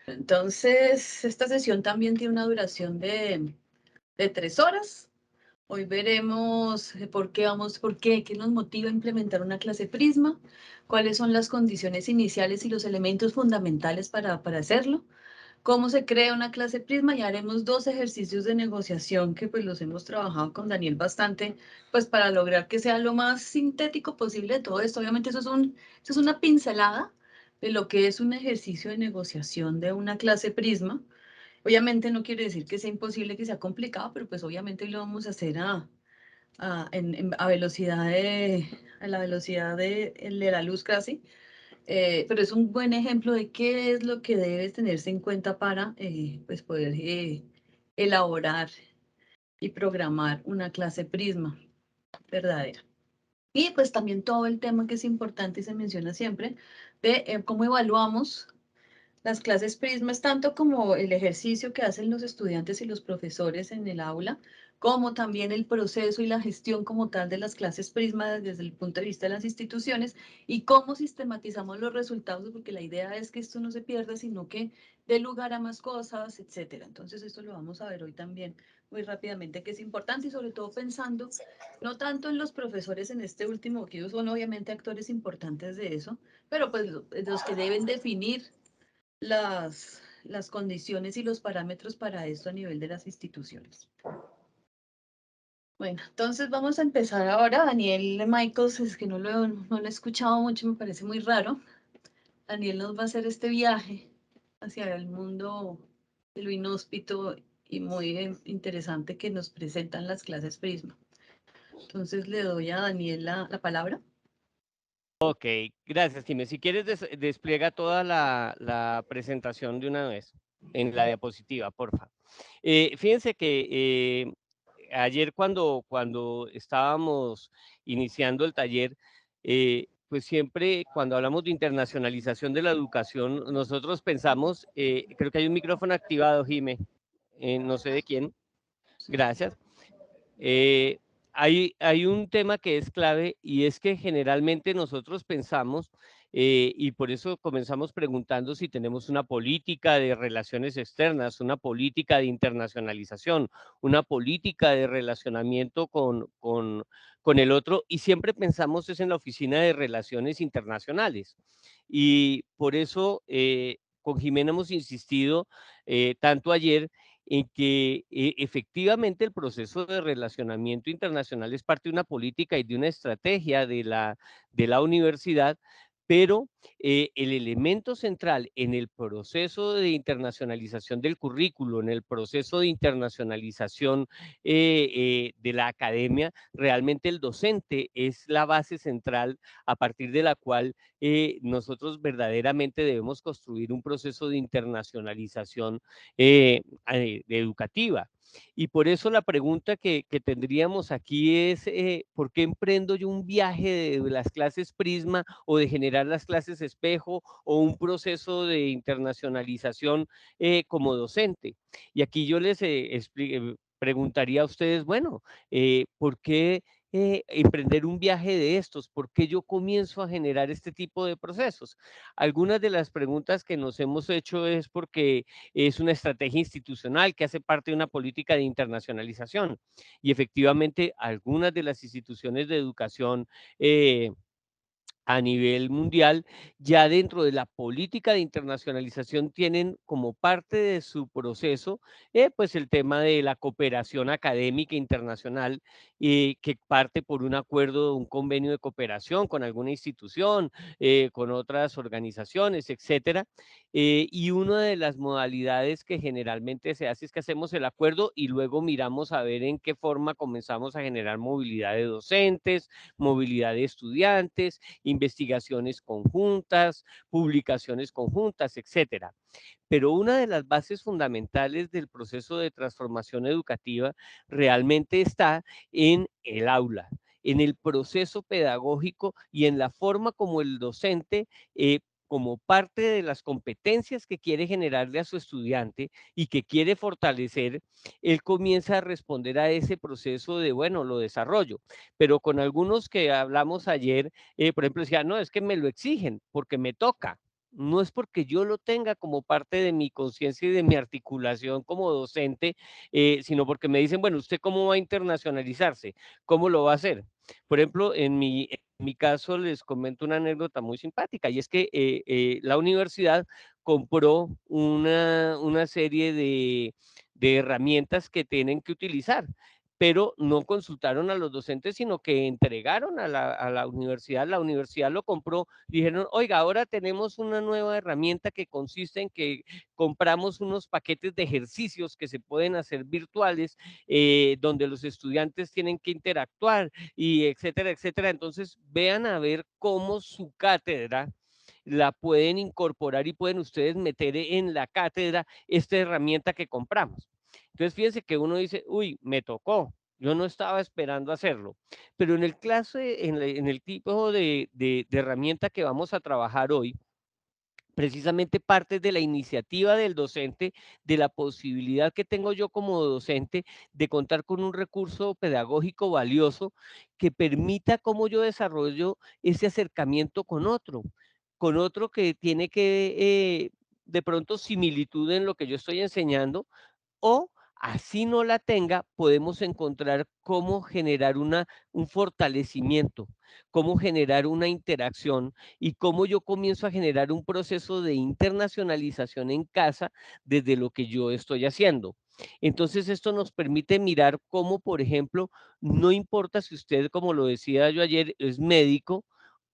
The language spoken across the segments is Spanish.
Entonces, esta sesión también tiene una duración de 3 horas. Hoy veremos qué nos motiva a implementar una clase Prisma, cuáles son las condiciones iniciales y los elementos fundamentales para hacerlo, cómo se crea una clase Prisma y haremos 2 ejercicios de negociación que pues los hemos trabajado con Daniel bastante, pues para lograr que sea lo más sintético posible de todo esto. Obviamente eso es una pincelada de lo que es un ejercicio de negociación de una clase Prisma. Obviamente no quiere decir que sea imposible, que sea complicado, pero pues obviamente lo vamos a hacer a la velocidad de la luz casi. Pero es un buen ejemplo de qué es lo que debe tenerse en cuenta para pues poder elaborar y programar una clase Prisma verdadera. Y pues también todo el tema que es importante y se menciona siempre de cómo evaluamos las clases Prisma, es tanto como el ejercicio que hacen los estudiantes y los profesores en el aula, como también el proceso y la gestión como tal de las clases Prisma desde el punto de vista de las instituciones y cómo sistematizamos los resultados, porque la idea es que esto no se pierda, sino que dé lugar a más cosas, etcétera. Entonces esto lo vamos a ver hoy también muy rápidamente, que es importante y sobre todo pensando no tanto en los profesores en este último, que ellos son obviamente actores importantes de eso, pero pues los que deben definir las condiciones y los parámetros para esto a nivel de las instituciones. Bueno, entonces vamos a empezar ahora. Daniel Michaels, es que no lo he escuchado mucho, me parece muy raro. Daniel nos va a hacer este viaje hacia el mundo de lo inhóspito y muy interesante que nos presentan las clases Prisma. Entonces le doy a Daniel la palabra. Ok, gracias, Jimé. Si quieres, despliega toda la presentación de una vez en la diapositiva, porfa. Fíjense que ayer cuando estábamos iniciando el taller, pues siempre cuando hablamos de internacionalización de la educación, nosotros pensamos, creo que hay un micrófono activado, Jimé, no sé de quién, gracias. Eh, hay un tema que es clave y es que generalmente nosotros pensamos, y por eso comenzamos preguntando si tenemos una política de relaciones externas, una política de internacionalización, una política de relacionamiento con el otro, y siempre pensamos es en la Oficina de Relaciones Internacionales. Y por eso con Jimena hemos insistido tanto ayer en que efectivamente el proceso de relacionamiento internacional es parte de una política y de una estrategia de la universidad, pero el elemento central en el proceso de internacionalización del currículo, en el proceso de internacionalización de la academia, realmente el docente es la base central a partir de la cual nosotros verdaderamente debemos construir un proceso de internacionalización educativa. Y por eso la pregunta que tendríamos aquí es, ¿por qué emprendo yo un viaje de las clases Prisma o de generar las clases espejo o un proceso de internacionalización como docente? Y aquí yo les preguntaría a ustedes, bueno, ¿por qué emprender un viaje de estos? ¿Por qué yo comienzo a generar este tipo de procesos? Algunas de las preguntas que nos hemos hecho es porque es una estrategia institucional que hace parte de una política de internacionalización. Y efectivamente, algunas de las instituciones de educación a nivel mundial, ya dentro de la política de internacionalización tienen como parte de su proceso, pues el tema de la cooperación académica internacional, que parte por un acuerdo, un convenio de cooperación con alguna institución, con otras organizaciones, etcétera. Y una de las modalidades que generalmente se hace es que hacemos el acuerdo y luego miramos a ver en qué forma comenzamos a generar movilidad de docentes, movilidad de estudiantes, investigaciones conjuntas, publicaciones conjuntas, etcétera. Pero una de las bases fundamentales del proceso de transformación educativa realmente está en el aula, en el proceso pedagógico y en la forma como el docente como parte de las competencias que quiere generarle a su estudiante y que quiere fortalecer, él comienza a responder a ese proceso de, bueno, lo desarrollo. Pero con algunos que hablamos ayer, por ejemplo, decía, no, es que me lo exigen porque me toca. no es porque yo lo tenga como parte de mi conciencia y de mi articulación como docente, sino porque me dicen, bueno, ¿usted cómo va a internacionalizarse? ¿Cómo lo va a hacer? Por ejemplo, en mi caso les comento una anécdota muy simpática y es que la universidad compró una serie de herramientas que tienen que utilizar, pero no consultaron a los docentes, sino que entregaron a la universidad lo compró, dijeron, oiga, ahora tenemos una nueva herramienta que consiste en que compramos unos paquetes de ejercicios que se pueden hacer virtuales, donde los estudiantes tienen que interactuar y etcétera, etcétera. Entonces, vean a ver cómo su cátedra la pueden incorporar y pueden ustedes meter en la cátedra esta herramienta que compramos. Entonces, fíjense que uno dice, uy, me tocó, yo no estaba esperando hacerlo, pero en el clase, en el tipo de herramienta que vamos a trabajar hoy, precisamente parte de la iniciativa del docente, de la posibilidad que tengo yo como docente de contar con un recurso pedagógico valioso que permita cómo yo desarrollo ese acercamiento con otro que tiene que, de pronto, similitud en lo que yo estoy enseñando, o así no la tenga, podemos encontrar cómo generar un fortalecimiento, cómo generar una interacción y cómo yo comienzo a generar un proceso de internacionalización en casa desde lo que yo estoy haciendo. Entonces, esto nos permite mirar cómo, por ejemplo, no importa si usted, como lo decía yo ayer, es médico,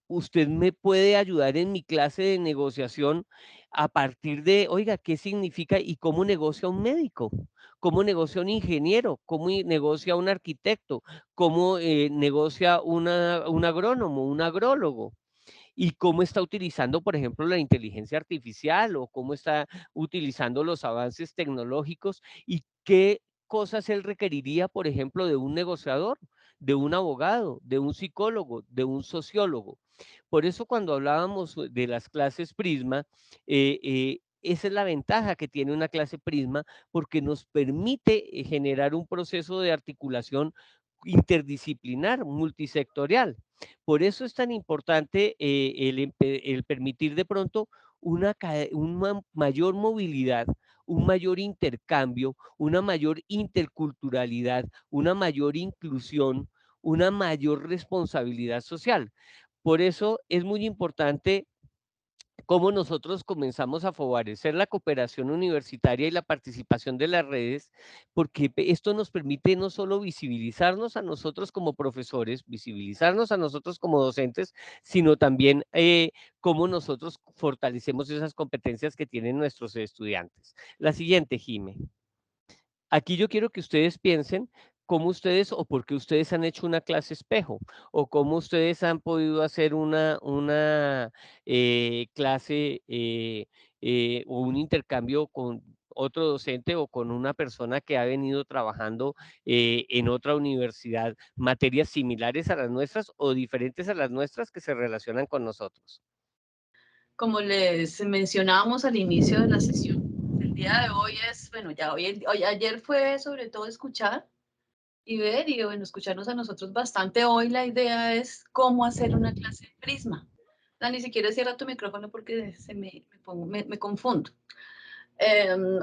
usted me puede ayudar en mi clase de negociación a partir de, oiga, ¿qué significa y cómo negocia un médico? ¿Cómo negocia un ingeniero? ¿Cómo negocia un arquitecto? ¿Cómo negocia un agrónomo, un agrólogo? Y cómo está utilizando, por ejemplo, la inteligencia artificial o cómo está utilizando los avances tecnológicos y qué cosas él requeriría, por ejemplo, de un negociador, de un abogado, de un psicólogo, de un sociólogo. Por eso cuando hablábamos de las clases Prisma, esa es la ventaja que tiene una clase Prisma, porque nos permite generar un proceso de articulación interdisciplinar, multisectorial. Por eso es tan importante el permitir de pronto una mayor movilidad, un mayor intercambio, una mayor interculturalidad, una mayor inclusión, una mayor responsabilidad social. Por eso es muy importante cómo nosotros comenzamos a favorecer la cooperación universitaria y la participación de las redes, porque esto nos permite no solo visibilizarnos a nosotros como profesores, visibilizarnos a nosotros como docentes, sino también cómo nosotros fortalecemos esas competencias que tienen nuestros estudiantes. La siguiente, Jime. Aquí yo quiero que ustedes piensen cómo ustedes o por qué ustedes han hecho una clase espejo o cómo ustedes han podido hacer una clase o un intercambio con otro docente o con una persona que ha venido trabajando en otra universidad, materias similares a las nuestras o diferentes a las nuestras que se relacionan con nosotros. Como les mencionábamos al inicio de la sesión, el día de hoy es, bueno, ya ayer fue sobre todo escuchar y ver y bueno, escucharnos a nosotros bastante. Hoy la idea es cómo hacer una clase en Prisma. Ni siquiera cierra tu micrófono porque me confundo.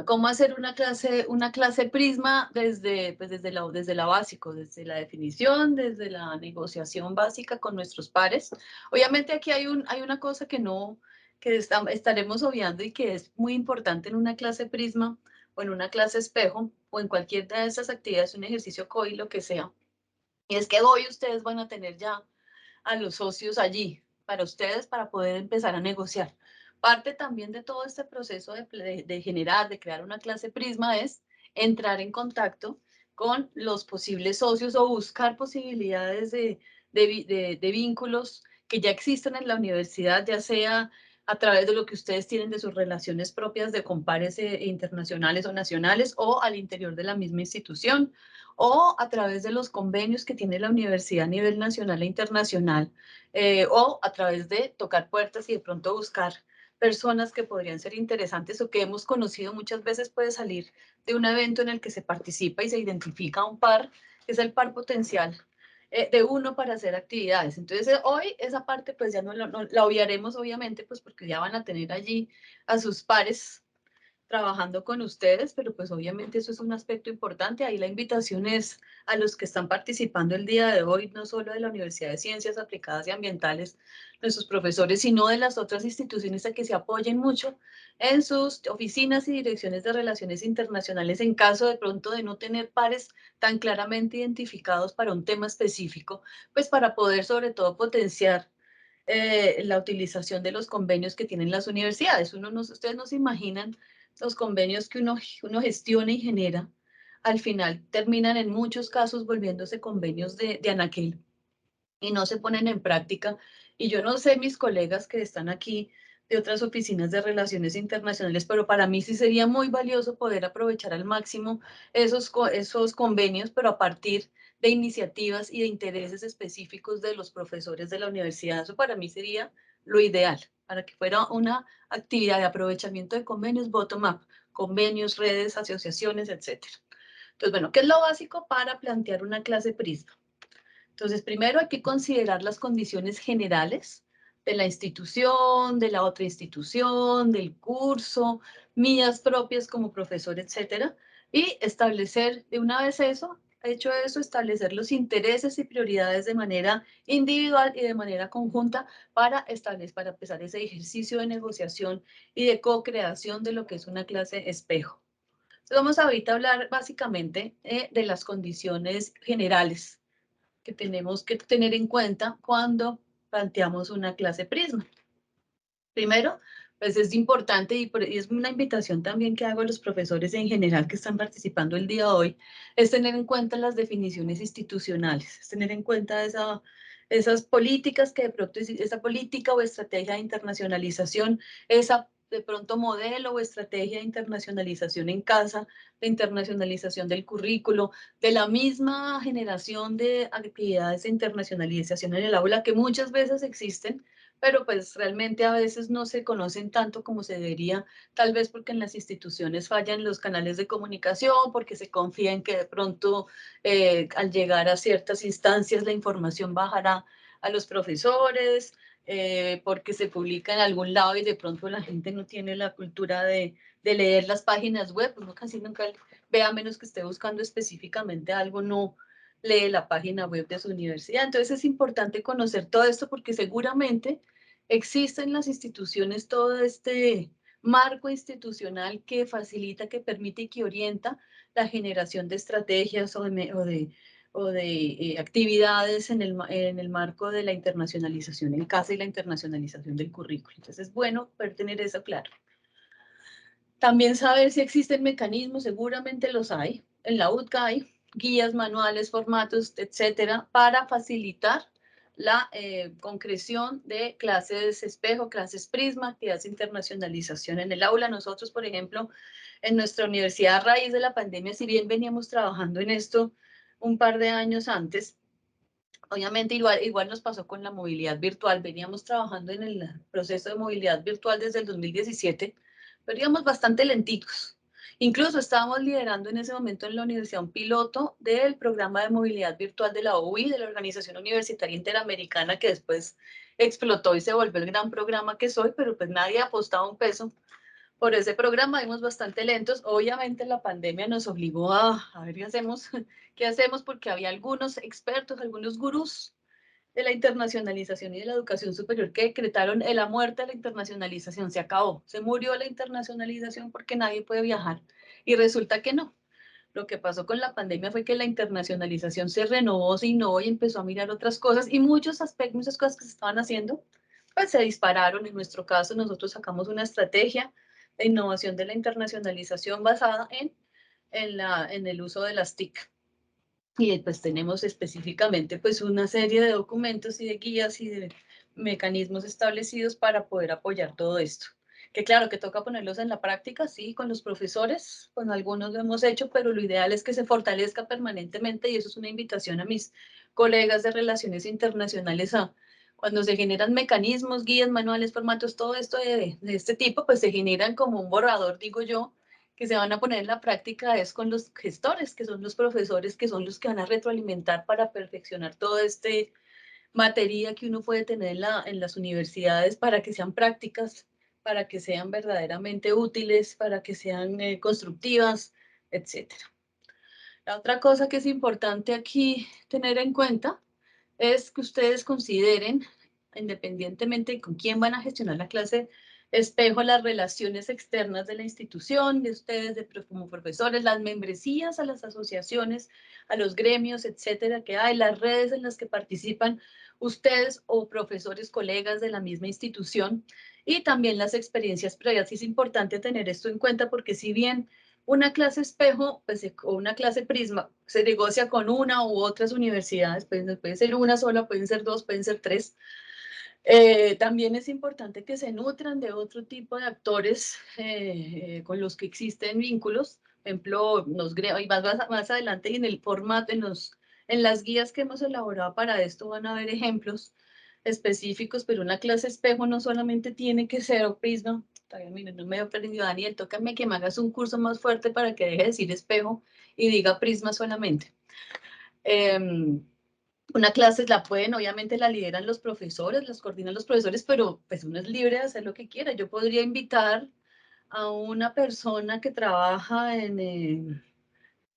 Cómo hacer una clase Prisma desde, pues desde la básico, desde la definición, desde la negociación básica con nuestros pares. Obviamente aquí hay una cosa que no, estaremos obviando y que es muy importante en una clase Prisma o en una clase espejo o en cualquiera de esas actividades, un ejercicio COI, lo que sea. Y es que hoy ustedes van a tener ya a los socios allí para ustedes para poder empezar a negociar. Parte también de todo este proceso de generar, de crear una clase Prisma es entrar en contacto con los posibles socios o buscar posibilidades de vínculos que ya existen en la universidad, ya sea a través de lo que ustedes tienen de sus relaciones propias de compares internacionales o nacionales o al interior de la misma institución o a través de los convenios que tiene la universidad a nivel nacional e internacional, o a través de tocar puertas y de pronto buscar personas que podrían ser interesantes o que hemos conocido muchas veces puede salir de un evento en el que se participa y se identifica un par, que es el par potencial. de uno para hacer actividades. Entonces, hoy esa parte pues ya no la obviaremos obviamente, pues porque ya van a tener allí a sus pares trabajando con ustedes, pero pues obviamente eso es un aspecto importante. Ahí la invitación es a los que están participando el día de hoy, no solo de la Universidad de Ciencias Aplicadas y Ambientales, nuestros profesores, sino de las otras instituciones a que se apoyen mucho en sus oficinas y direcciones de relaciones internacionales en caso de pronto de no tener pares tan claramente identificados para un tema específico, pues para poder sobre todo potenciar la utilización de los convenios que tienen las universidades. Ustedes no se imaginan los convenios que uno gestiona y genera, al final terminan en muchos casos volviéndose convenios de anaquel y no se ponen en práctica. Y yo no sé mis colegas que están aquí de otras oficinas de relaciones internacionales, pero para mí sí sería muy valioso poder aprovechar al máximo esos convenios, pero a partir de iniciativas y de intereses específicos de los profesores de la universidad. Eso para mí sería lo ideal, para que fuera una actividad de aprovechamiento de convenios bottom-up, convenios, redes, asociaciones, etcétera. Entonces, bueno, ¿qué es lo básico para plantear una clase PRISMA? Entonces, primero hay que considerar las condiciones generales de la institución, de la otra institución, del curso, mías propias como profesor, etcétera, y establecer de una vez eso, hecho eso, establecer los intereses y prioridades de manera individual y de manera conjunta para empezar ese ejercicio de negociación y de co-creación de lo que es una clase espejo. Entonces, vamos ahorita a hablar básicamente de las condiciones generales que tenemos que tener en cuenta cuando planteamos una clase Prisma. Primero, pues es importante y es una invitación también que hago a los profesores en general que están participando el día de hoy, es tener en cuenta las definiciones institucionales, es tener en cuenta esas políticas que de pronto, esa política o estrategia de internacionalización, esa de pronto modelo o estrategia de internacionalización en casa, de internacionalización del currículo, de la misma generación de actividades de internacionalización en el aula que muchas veces existen, pero pues realmente a veces no se conocen tanto como se debería, tal vez porque en las instituciones fallan los canales de comunicación, porque se confía en que de pronto al llegar a ciertas instancias la información bajará a los profesores, porque se publica en algún lado y de pronto la gente no tiene la cultura de leer las páginas web, uno casi nunca ve a menos que esté buscando específicamente algo, no lee la página web de su universidad. Entonces es importante conocer todo esto porque seguramente existe en las instituciones todo este marco institucional que facilita, que permite y que orienta la generación de estrategias o de actividades en el marco de la internacionalización en casa y la internacionalización del currículo. Entonces es bueno poder tener eso claro. También saber si existen mecanismos, seguramente los hay, en la UTCA hay guías, manuales, formatos, etcétera, para facilitar la concreción de clases espejo, clases prisma, actividades de internacionalización en el aula. Nosotros, por ejemplo, en nuestra universidad a raíz de la pandemia, si bien veníamos trabajando en esto un par de años antes, obviamente igual nos pasó con la movilidad virtual, veníamos trabajando en el proceso de movilidad virtual desde el 2017, pero íbamos bastante lenticos. Incluso estábamos liderando en ese momento en la universidad un piloto del programa de movilidad virtual de la OUI, de la Organización Universitaria Interamericana, que después explotó y se volvió el gran programa que soy, pero pues nadie apostaba un peso por ese programa, íbamos bastante lentos. Obviamente la pandemia nos obligó a ver qué hacemos, porque había algunos expertos, algunos gurús de la internacionalización y de la educación superior que decretaron la muerte de la internacionalización. Se acabó, se murió la internacionalización porque nadie puede viajar. Y resulta que no. Lo que pasó con la pandemia fue que la internacionalización se renovó, se innovó y empezó a mirar otras cosas y muchos aspectos, muchas cosas que se estaban haciendo, pues se dispararon. En nuestro caso, nosotros sacamos una estrategia de innovación de la internacionalización basada en el uso de las TIC. Y pues tenemos específicamente pues una serie de documentos y de guías y de mecanismos establecidos para poder apoyar todo esto. Que claro, que toca ponerlos en la práctica, sí, con los profesores, con algunos lo hemos hecho, pero lo ideal es que se fortalezca permanentemente y eso es una invitación a mis colegas de relaciones internacionales a cuando se generan mecanismos, guías, manuales, formatos, todo esto de este tipo, pues se generan como un borrador, digo yo, que se van a poner en la práctica es con los gestores, que son los profesores, que son los que van a retroalimentar para perfeccionar todo este materia que uno puede tener en las universidades para que sean prácticas, para que sean verdaderamente útiles, para que sean constructivas, etcétera. La otra cosa que es importante aquí tener en cuenta es que ustedes consideren, independientemente de con quién van a gestionar la clase espejo, las relaciones externas de la institución, de ustedes como profesores, las membresías a las asociaciones, a los gremios, etcétera, que hay, las redes en las que participan ustedes o profesores, colegas de la misma institución, y también las experiencias previas. Y es importante tener esto en cuenta porque si bien una clase espejo, pues, o una clase prisma, se negocia con una u otras universidades, puede ser una sola, pueden ser dos, pueden ser tres. También es importante que se nutran de otro tipo de actores con los que existen vínculos. Por ejemplo, y más adelante y en el formato, en las guías que hemos elaborado para esto van a haber ejemplos específicos, pero una clase espejo no solamente tiene que ser o prisma. Todavía mira, no me he aprendido, Daniel, tócame que me hagas un curso más fuerte para que deje de decir espejo y diga prisma solamente. Una clase la pueden, obviamente la lideran los profesores, los coordinan los profesores, pero pues uno es libre de hacer lo que quiera. Yo podría invitar a una persona que trabaja en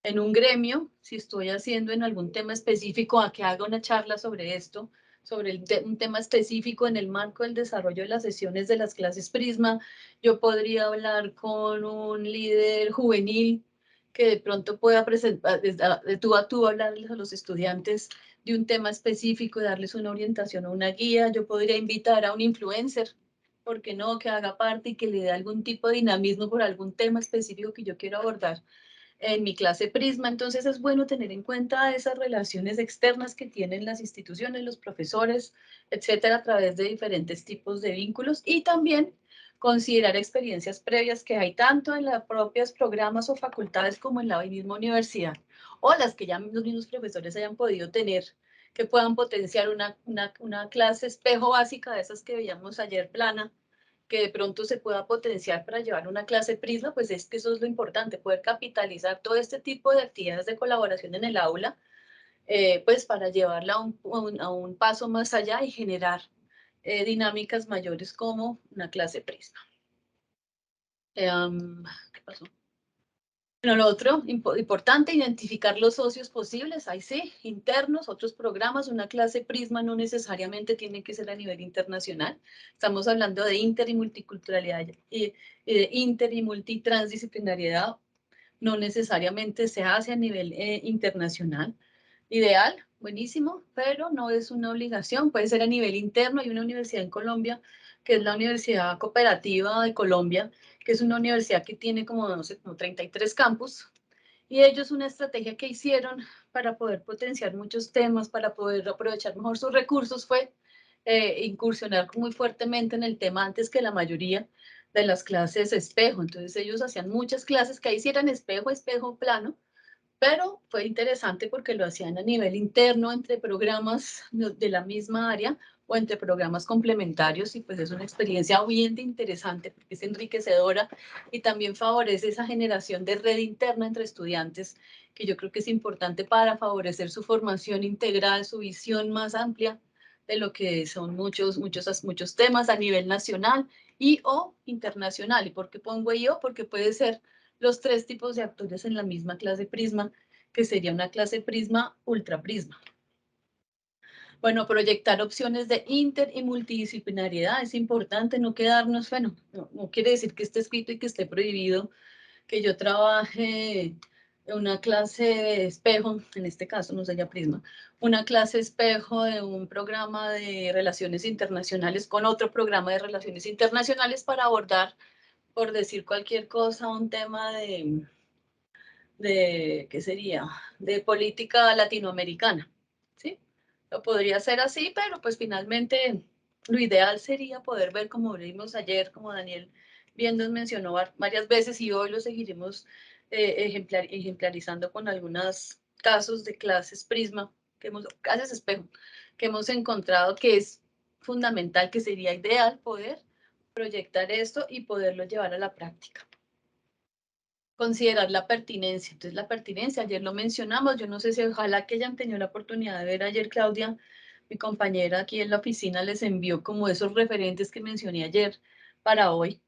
un gremio, si estoy haciendo en algún tema específico, a que haga una charla sobre esto, sobre un tema específico en el marco del desarrollo de las sesiones de las clases Prisma. Yo podría hablar con un líder juvenil que de pronto pueda presentar, de tú a tú, hablarles a los estudiantes de un tema específico y darles una orientación o una guía. Yo podría invitar a un influencer, ¿por qué no?, que haga parte y que le dé algún tipo de dinamismo por algún tema específico que yo quiero abordar en mi clase Prisma. Entonces es bueno tener en cuenta esas relaciones externas que tienen las instituciones, los profesores, etcétera, a través de diferentes tipos de vínculos, y también considerar experiencias previas que hay tanto en los propios programas o facultades como en la misma universidad, o las que ya los mismos profesores hayan podido tener, que puedan potenciar una clase espejo básica de esas que veíamos ayer, plana, que de pronto se pueda potenciar para llevar una clase Prisma. Pues es que eso es lo importante, poder capitalizar todo este tipo de actividades de colaboración en el aula, pues para llevarla a un paso más allá y generar dinámicas mayores como una clase Prisma. ¿Qué pasó? Bueno, lo otro importante, identificar los socios posibles, ahí sí, internos, otros programas. Una clase Prisma no necesariamente tiene que ser a nivel internacional. Estamos hablando de inter y multiculturalidad y de inter y multitransdisciplinariedad. No necesariamente se hace a nivel internacional. Ideal, buenísimo, pero no es una obligación. Puede ser a nivel interno. Hay una universidad en Colombia, que es la Universidad Cooperativa de Colombia, que es una universidad que tiene como, no sé, como 33 campus, y ellos una estrategia que hicieron para poder potenciar muchos temas, para poder aprovechar mejor sus recursos, fue incursionar muy fuertemente en el tema antes que la mayoría de las clases espejo. Entonces ellos hacían muchas clases que ahí sí eran espejo, espejo plano, pero fue interesante porque lo hacían a nivel interno entre programas de la misma área o entre programas complementarios, y pues es una experiencia bien interesante porque es enriquecedora y también favorece esa generación de red interna entre estudiantes, que yo creo que es importante para favorecer su formación integral, su visión más amplia de lo que son muchos temas a nivel nacional y o internacional. ¿Y por qué pongo yo? Porque puede ser los tres tipos de actores en la misma clase Prisma, que sería una clase Prisma, Ultra Prisma. Bueno, proyectar opciones de inter y multidisciplinariedad es importante, no quedarnos, bueno, no quiere decir que esté escrito y que esté prohibido que yo trabaje en una clase de espejo, en este caso no sería Prisma, una clase espejo de un programa de relaciones internacionales con otro programa de relaciones internacionales para abordar, por decir cualquier cosa, un tema ¿qué sería? De política latinoamericana, ¿sí? Lo podría hacer así, pero pues finalmente lo ideal sería poder ver, como vimos ayer, como Daniel bien nos mencionó varias veces, y hoy lo seguiremos ejemplarizando con algunos casos de clases Prisma, clases espejo, que hemos encontrado que es fundamental, que sería ideal poder proyectar esto y poderlo llevar a la práctica. considerar la pertinencia. Entonces, la pertinencia, ayer lo mencionamos, yo no sé si ojalá que hayan tenido la oportunidad de ver ayer, Claudia, mi compañera aquí en la oficina les envió como esos referentes que mencioné ayer para hoy,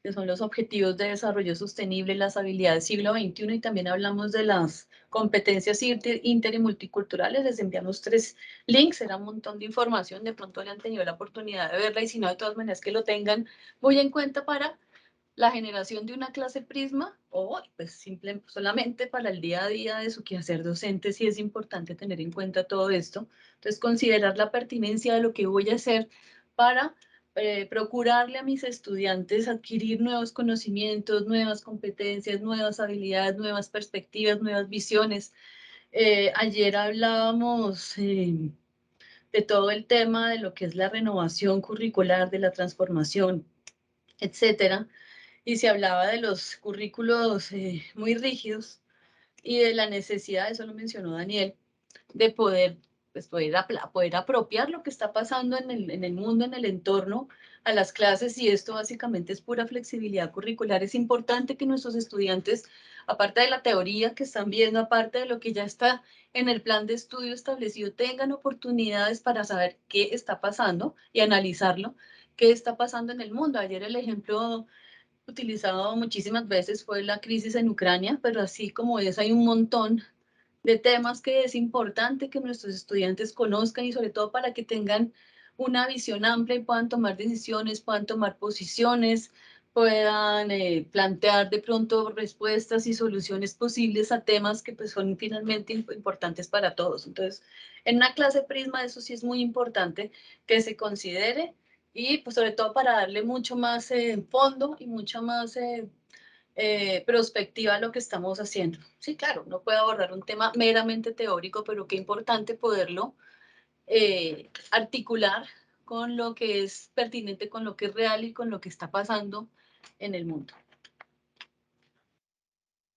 que son los objetivos de desarrollo sostenible, las habilidades siglo XXI, y también hablamos de las competencias inter y multiculturales. Les enviamos 3 links, era un montón de información, de pronto le han tenido la oportunidad de verla, y si no, de todas maneras que lo tengan muy en cuenta para la generación de una clase Prisma, o pues solamente para el día a día de su quehacer docente. Sí es importante tener en cuenta todo esto. Entonces, considerar la pertinencia de lo que voy a hacer para procurarle a mis estudiantes adquirir nuevos conocimientos, nuevas competencias, nuevas habilidades, nuevas perspectivas, nuevas visiones. Ayer hablábamos de todo el tema de lo que es la renovación curricular, de la transformación, etcétera, y se hablaba de los currículos muy rígidos y de la necesidad, eso lo mencionó Daniel, de poder, pues poder apropiar lo que está pasando en el mundo, en el entorno, a las clases, y esto básicamente es pura flexibilidad curricular. Es importante que nuestros estudiantes, aparte de la teoría que están viendo, aparte de lo que ya está en el plan de estudio establecido, tengan oportunidades para saber qué está pasando y analizarlo, qué está pasando en el mundo. Ayer el ejemplo utilizado muchísimas veces fue la crisis en Ucrania, pero así como es, hay un montón de temas que es importante que nuestros estudiantes conozcan, y sobre todo para que tengan una visión amplia y puedan tomar decisiones, puedan tomar posiciones, puedan plantear de pronto respuestas y soluciones posibles a temas que pues son finalmente importantes para todos. Entonces, en una clase Prisma eso sí es muy importante que se considere, y pues sobre todo para darle mucho más fondo y mucho más perspectiva a lo que estamos haciendo. Sí, claro, no puedo abordar un tema meramente teórico, pero qué importante poderlo articular con lo que es pertinente, con lo que es real y con lo que está pasando en el mundo.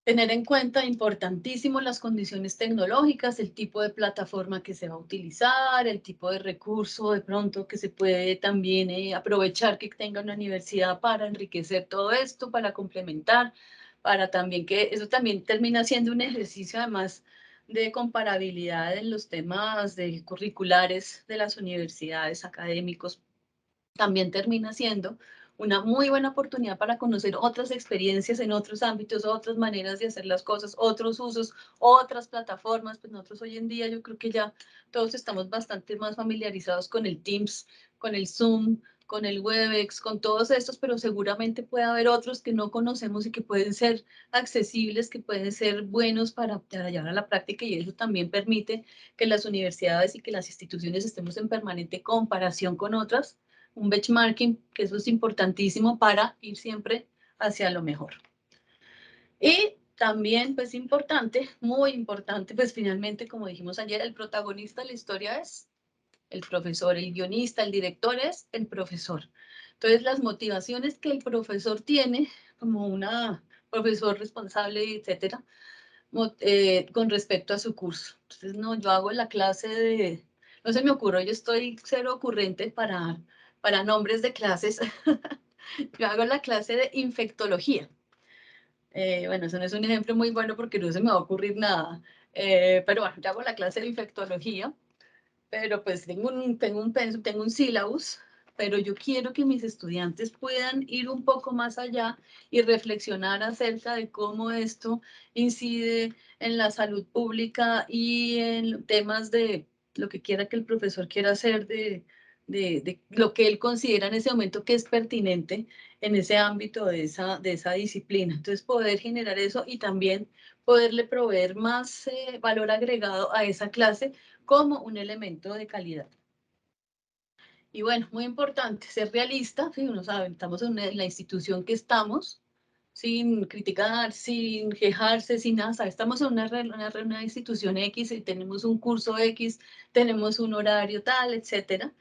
Tener en cuenta, importantísimo, las condiciones tecnológicas, el tipo de plataforma que se va a utilizar, el tipo de recurso de pronto que se puede también aprovechar que tenga una universidad para enriquecer todo esto, para complementar, para también que eso también termina siendo un ejercicio además de comparabilidad en los temas de curriculares de las universidades, académicos. También termina siendo una muy buena oportunidad para conocer otras experiencias en otros ámbitos, otras maneras de hacer las cosas, otros usos, otras plataformas. Pues nosotros hoy en día yo creo que ya todos estamos bastante más familiarizados con el Teams, con el Zoom, con el Webex, con todos estos, pero seguramente puede haber otros que no conocemos y que pueden ser accesibles, que pueden ser buenos para llevar a la práctica, y eso también permite que las universidades y que las instituciones estemos en permanente comparación con otras, un benchmarking, que eso es importantísimo para ir siempre hacia lo mejor. Y también, pues importante, muy importante, pues finalmente, como dijimos ayer, el protagonista de la historia es el profesor, el guionista, el director es el profesor. Entonces, las motivaciones que el profesor tiene como una profesor responsable, etcétera, con respecto a su curso. Entonces, no, yo hago la clase de, no se me ocurrió, yo estoy cero ocurrente para nombres de clases. Yo hago la clase de infectología. Bueno, eso no es un ejemplo muy bueno porque no se me va a ocurrir nada. Pero bueno, yo hago la clase de infectología, pero pues tengo un syllabus, pero yo quiero que mis estudiantes puedan ir un poco más allá y reflexionar acerca de cómo esto incide en la salud pública y en temas de lo que quiera que el profesor quiera hacer, de lo que él considera en ese momento que es pertinente en ese ámbito de esa disciplina. Entonces, poder generar eso y también poderle proveer más valor agregado a esa clase como un elemento de calidad. Y bueno, muy importante, ser realista, ¿sí? Uno sabe, estamos en la institución que estamos, sin criticar, sin quejarse, sin nada, ¿sabe? Estamos en una institución X y tenemos un curso X, tenemos un horario tal, etcétera.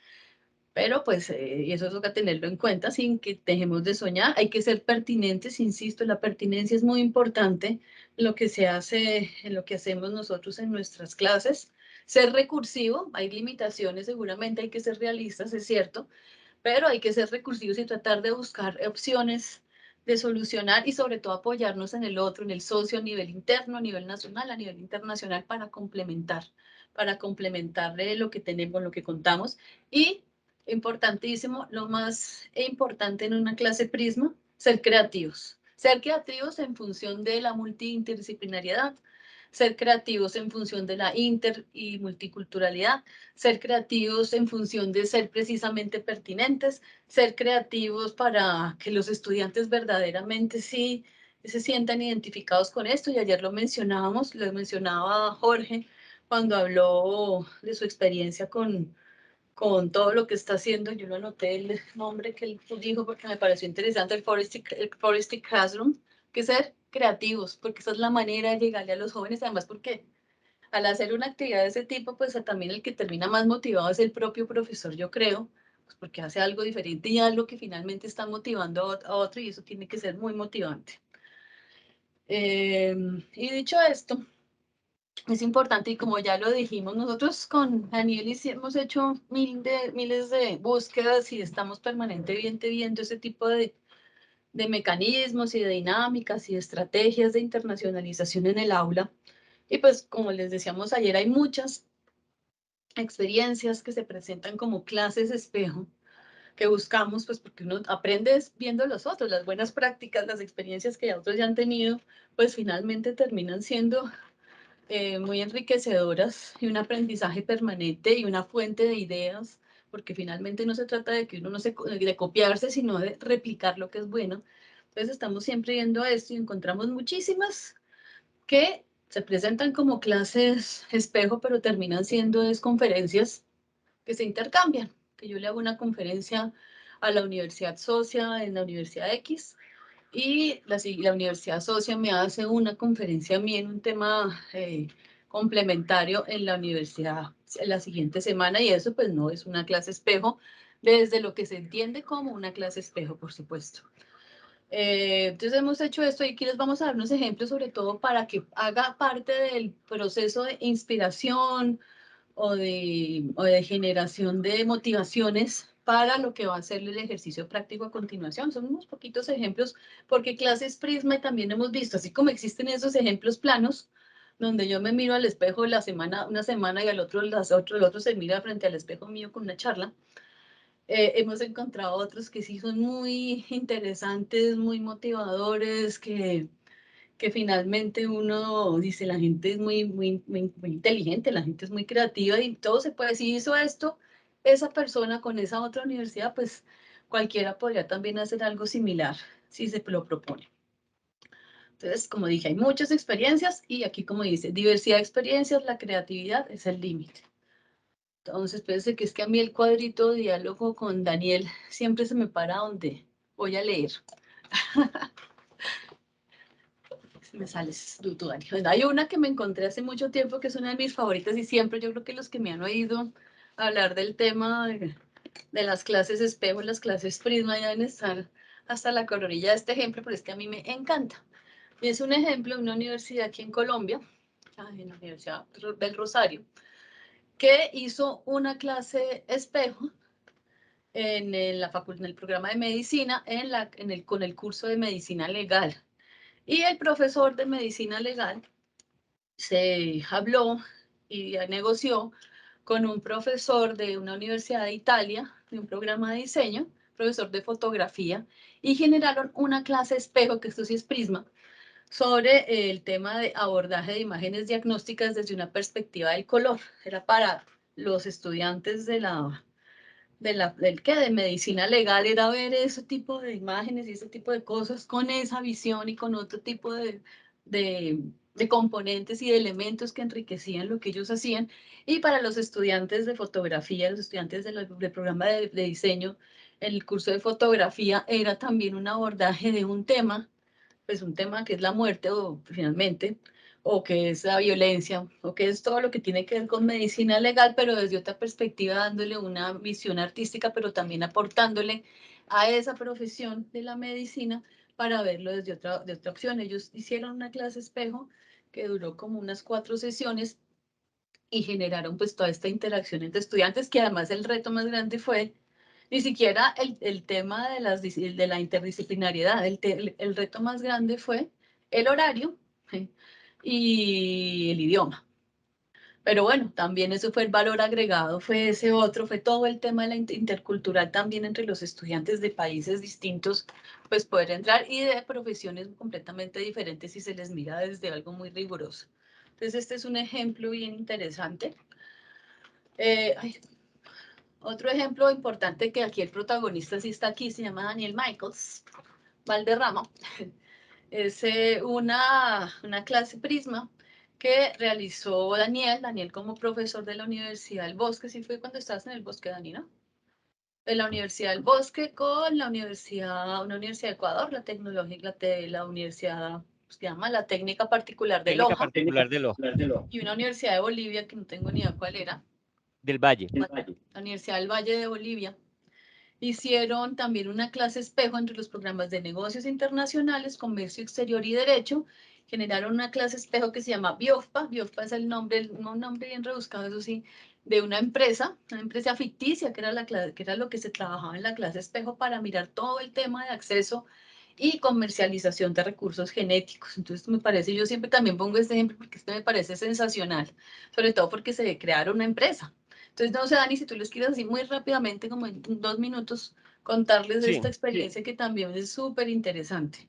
Pero pues, y eso toca tenerlo en cuenta sin que dejemos de soñar. Hay que ser pertinentes, insisto, la pertinencia es muy importante en lo que se hace, en lo que hacemos nosotros en nuestras clases. Ser recursivo, hay limitaciones, seguramente hay que ser realistas, es cierto, pero hay que ser recursivos y tratar de buscar opciones de solucionar y sobre todo apoyarnos en el otro, en el socio a nivel interno, a nivel nacional, a nivel internacional para complementar lo que tenemos, lo que contamos. Y importantísimo, lo más importante en una clase Prisma, ser creativos. Ser creativos en función de la multiinterdisciplinariedad, ser creativos en función de la inter y multiculturalidad, ser creativos en función de ser precisamente pertinentes, ser creativos para que los estudiantes verdaderamente sí se sientan identificados con esto. Y ayer lo mencionábamos, lo mencionaba Jorge cuando habló de su experiencia con todo lo que está haciendo. Yo lo anoté el nombre que él dijo porque me pareció interesante, el Forestic Classroom, que es ser creativos, porque esa es la manera de llegarle a los jóvenes, además porque al hacer una actividad de ese tipo, pues también el que termina más motivado es el propio profesor, yo creo, pues porque hace algo diferente y algo que finalmente está motivando a otro, y eso tiene que ser muy motivante. Y dicho esto, es importante, y como ya lo dijimos, nosotros con Daniel hemos hecho miles de búsquedas y estamos permanentemente viendo ese tipo de mecanismos y de dinámicas y de estrategias de internacionalización en el aula. Y pues, como les decíamos ayer, hay muchas experiencias que se presentan como clases espejo que buscamos, pues porque uno aprende viendo a los otros, las buenas prácticas, las experiencias que otros ya han tenido, pues finalmente terminan siendo muy enriquecedoras y un aprendizaje permanente y una fuente de ideas, porque finalmente no se trata de que uno no se de copiarse, sino de replicar lo que es bueno. Entonces estamos siempre viendo esto y encontramos muchísimas que se presentan como clases espejo, pero terminan siendo conferencias que se intercambian, que yo le hago una conferencia a la Universidad Socia en la Universidad X y la Universidad Socia me hace una conferencia a mí en un tema complementario en la universidad en la siguiente semana, y eso pues no es una clase espejo desde lo que se entiende como una clase espejo, por supuesto. Entonces hemos hecho esto y aquí les vamos a dar unos ejemplos sobre todo para que haga parte del proceso de inspiración o de generación de motivaciones para lo que va a ser el ejercicio práctico a continuación. Son unos poquitos ejemplos, porque clases Prisma y también hemos visto, así como existen esos ejemplos planos, donde yo me miro al espejo una semana y al otro, el otro se mira frente al espejo mío con una charla. Hemos encontrado otros que sí son muy interesantes, muy motivadores, que finalmente uno dice, la gente es muy inteligente, la gente es muy creativa y todo se puede. Si hizo esto, esa persona con esa otra universidad, pues cualquiera podría también hacer algo similar si se lo propone. Entonces, como dije, hay muchas experiencias y aquí, como dice, diversidad de experiencias, la creatividad es el límite. Entonces, pensé que es que a mí el cuadrito de diálogo con Daniel siempre se me para donde voy a leer. Me sales tú, Dani. Hay una que me encontré hace mucho tiempo que es una de mis favoritas y siempre yo creo que los que me han oído hablar del tema de las clases espejo, las clases prisma, ya deben estar hasta la coronilla de este ejemplo, pero es que a mí me encanta. Y es un ejemplo de una universidad aquí en Colombia, en la Universidad del Rosario, que hizo una clase espejo en el programa de medicina con el curso de medicina legal. Y el profesor de medicina legal se habló y negoció con un profesor de una universidad de Italia, de un programa de diseño, profesor de fotografía, y generaron una clase espejo, que esto sí es Prisma, sobre el tema de abordaje de imágenes diagnósticas desde una perspectiva del color. Era para los estudiantes de medicina legal, era ver ese tipo de imágenes y ese tipo de cosas con esa visión y con otro tipo de, de componentes y de elementos que enriquecían lo que ellos hacían. Y para los estudiantes de fotografía, los estudiantes del programa de diseño, el curso de fotografía era también un abordaje de un tema, pues un tema que es la muerte o finalmente, o que es la violencia, o que es todo lo que tiene que ver con medicina legal, pero desde otra perspectiva, dándole una visión artística, pero también aportándole a esa profesión de la medicina para verlo desde de otra opción. Ellos hicieron una clase espejo que duró como unas 4 sesiones y generaron pues toda esta interacción entre estudiantes, que además el reto más grande fue Ni siquiera el tema de, de la interdisciplinariedad, el reto más grande fue el horario y el idioma. Pero bueno, también eso fue el valor agregado, fue ese otro, fue todo el tema de la intercultural también entre los estudiantes de países distintos, pues poder entrar y de profesiones completamente diferentes si se les mira desde algo muy riguroso. Entonces este es un ejemplo bien interesante. Ay, otro ejemplo importante que aquí el protagonista sí está aquí, se llama Daniel Michaels Valderrama. Es una clase Prisma que realizó Daniel como profesor de la Universidad del Bosque, sí fue cuando estabas en el Bosque, Dani, ¿no? De la Universidad del Bosque con la una universidad de Ecuador, la tecnológica, la universidad, se llama la Técnica Particular de Técnica Loja, particular de Loja, y una universidad de Bolivia que no tengo ni idea cuál era, del Valle. la Universidad del Valle de Bolivia. Hicieron también una clase espejo entre los programas de negocios internacionales, comercio exterior y derecho. Generaron una clase espejo que se llama BIOFPA. BIOFPA es el nombre, un nombre bien rebuscado, eso sí, de una empresa ficticia, que era, que era lo que se trabajaba en la clase espejo para mirar todo el tema de acceso y comercialización de recursos genéticos. Entonces, me parece, yo siempre también pongo este ejemplo porque este me parece sensacional, sobre todo porque se crearon una empresa. Entonces, no sé, Dani, si tú les quieres así muy rápidamente, como en 2 minutos, contarles de Sí, esta experiencia que también es súper interesante.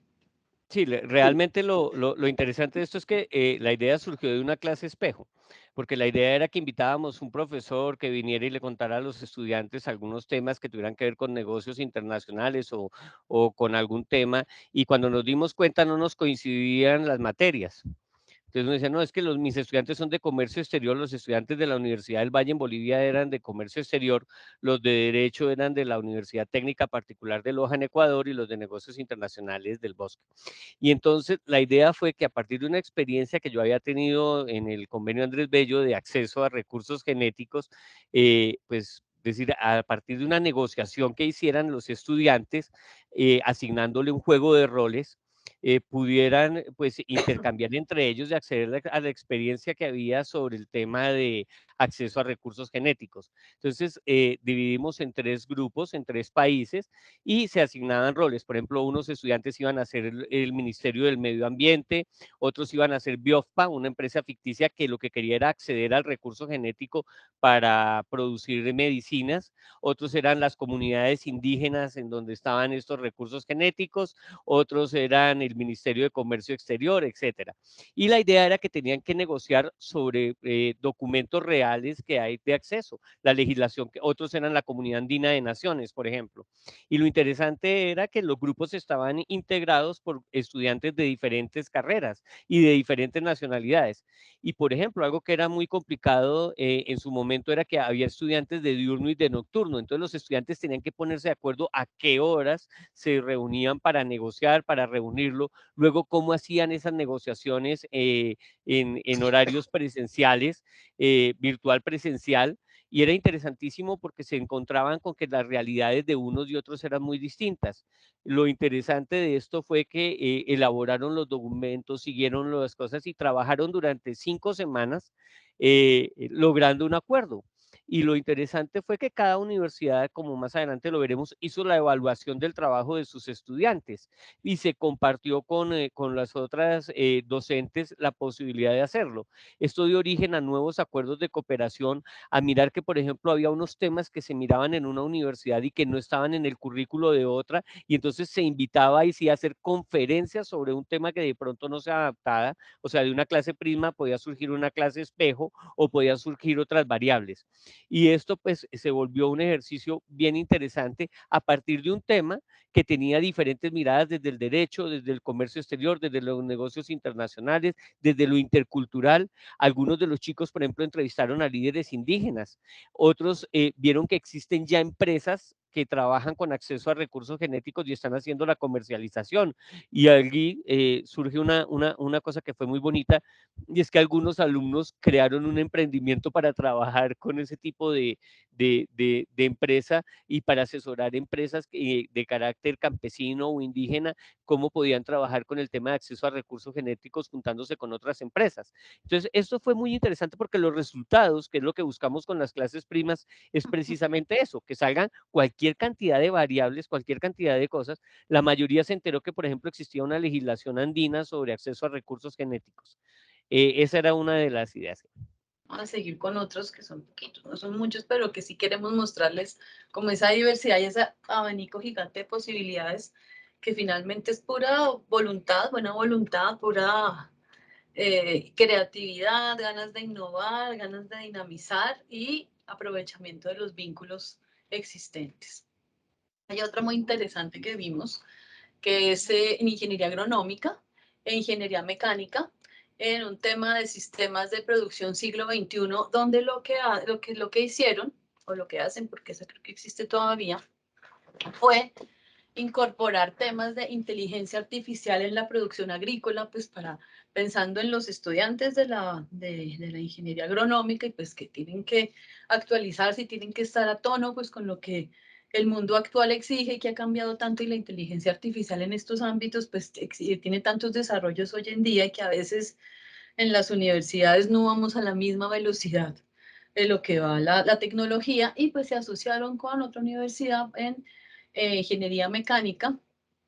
sí, realmente lo interesante de esto es que la idea surgió de una clase espejo, porque la idea era que invitábamos un profesor que viniera y le contara a los estudiantes algunos temas que tuvieran que ver con negocios internacionales o con algún tema, y cuando nos dimos cuenta no nos coincidían las materias. Entonces uno decía, no, es que mis estudiantes son de comercio exterior, los estudiantes de la Universidad del Valle en Bolivia eran de comercio exterior, los de derecho eran de la Universidad Técnica Particular de Loja en Ecuador y los de negocios internacionales del Bosque. Y entonces la idea fue que a partir de una experiencia que yo había tenido en el convenio Andrés Bello de acceso a recursos genéticos, pues decir, a partir de una negociación que hicieran los estudiantes, asignándole un juego de roles, pudieran pues intercambiar entre ellos y acceder a la experiencia que había sobre el tema de acceso a recursos genéticos. Entonces, dividimos en 3 grupos, en 3 países, y se asignaban roles. Por ejemplo, unos estudiantes iban a hacer el Ministerio del Medio Ambiente, otros iban a hacer BIOFPA, una empresa ficticia que lo que quería era acceder al recurso genético para producir medicinas, otros eran las comunidades indígenas en donde estaban estos recursos genéticos, otros eran el Ministerio de Comercio Exterior, etcétera. Y la idea era que tenían que negociar sobre documentos reales que hay de acceso, la legislación, que otros eran la Comunidad Andina de Naciones, por ejemplo. Y lo interesante era que los grupos estaban integrados por estudiantes de diferentes carreras y de diferentes nacionalidades. Y, por ejemplo, algo que era muy complicado en su momento era que había estudiantes de diurno y de nocturno. Entonces, los estudiantes tenían que ponerse de acuerdo a qué horas se reunían para negociar, para reunirlo. Luego, cómo hacían esas negociaciones en horarios presenciales, virtual presencial, y era interesantísimo porque se encontraban con que las realidades de unos y otros eran muy distintas. Lo interesante de esto fue que elaboraron los documentos, siguieron las cosas y trabajaron durante 5 semanas logrando un acuerdo. Y lo interesante fue que cada universidad, como más adelante lo veremos, hizo la evaluación del trabajo de sus estudiantes y se compartió con las otras docentes la posibilidad de hacerlo. Esto dio origen a nuevos acuerdos de cooperación, a mirar que, por ejemplo, había unos temas que se miraban en una universidad y que no estaban en el currículo de otra, y entonces se invitaba y sí a hacer conferencias sobre un tema que de pronto no se adaptaba, o sea, de una clase Prisma podía surgir una clase espejo o podían surgir otras variables. Y esto pues se volvió un ejercicio bien interesante a partir de un tema que tenía diferentes miradas desde el derecho, desde el comercio exterior, desde los negocios internacionales, desde lo intercultural. Algunos de los chicos, por ejemplo, entrevistaron a líderes indígenas, otros vieron que existen ya empresas que trabajan con acceso a recursos genéticos y están haciendo la comercialización. Y allí surge una cosa que fue muy bonita, y es que algunos alumnos crearon un emprendimiento para trabajar con ese tipo de empresa y para asesorar empresas de carácter campesino o indígena, cómo podían trabajar con el tema de acceso a recursos genéticos juntándose con otras empresas. Entonces, esto fue muy interesante porque los resultados, que es lo que buscamos con las clases primas, es precisamente eso, que salgan cualquier cantidad de variables, cualquier cantidad de cosas. La mayoría se enteró que, por ejemplo, existía una legislación andina sobre acceso a recursos genéticos. Esa era una de las ideas. A seguir con otros que son poquitos, no son muchos, pero que sí queremos mostrarles como esa diversidad y ese abanico gigante de posibilidades que finalmente es pura voluntad, buena voluntad, pura creatividad, ganas de innovar, ganas de dinamizar y aprovechamiento de los vínculos existentes. Hay otra muy interesante que vimos, que es en ingeniería agronómica e ingeniería mecánica, en un tema de sistemas de producción siglo XXI, donde lo que hicieron, o lo que hacen, porque eso creo que existe todavía, fue incorporar temas de inteligencia artificial en la producción agrícola, pues para pensando en los estudiantes de la ingeniería agronómica y pues que tienen que actualizarse y tienen que estar a tono pues con lo que el mundo actual exige y que ha cambiado tanto y la inteligencia artificial en estos ámbitos pues tiene tantos desarrollos hoy en día y que a veces en las universidades no vamos a la misma velocidad de lo que va la tecnología y pues se asociaron con otra universidad en ingeniería mecánica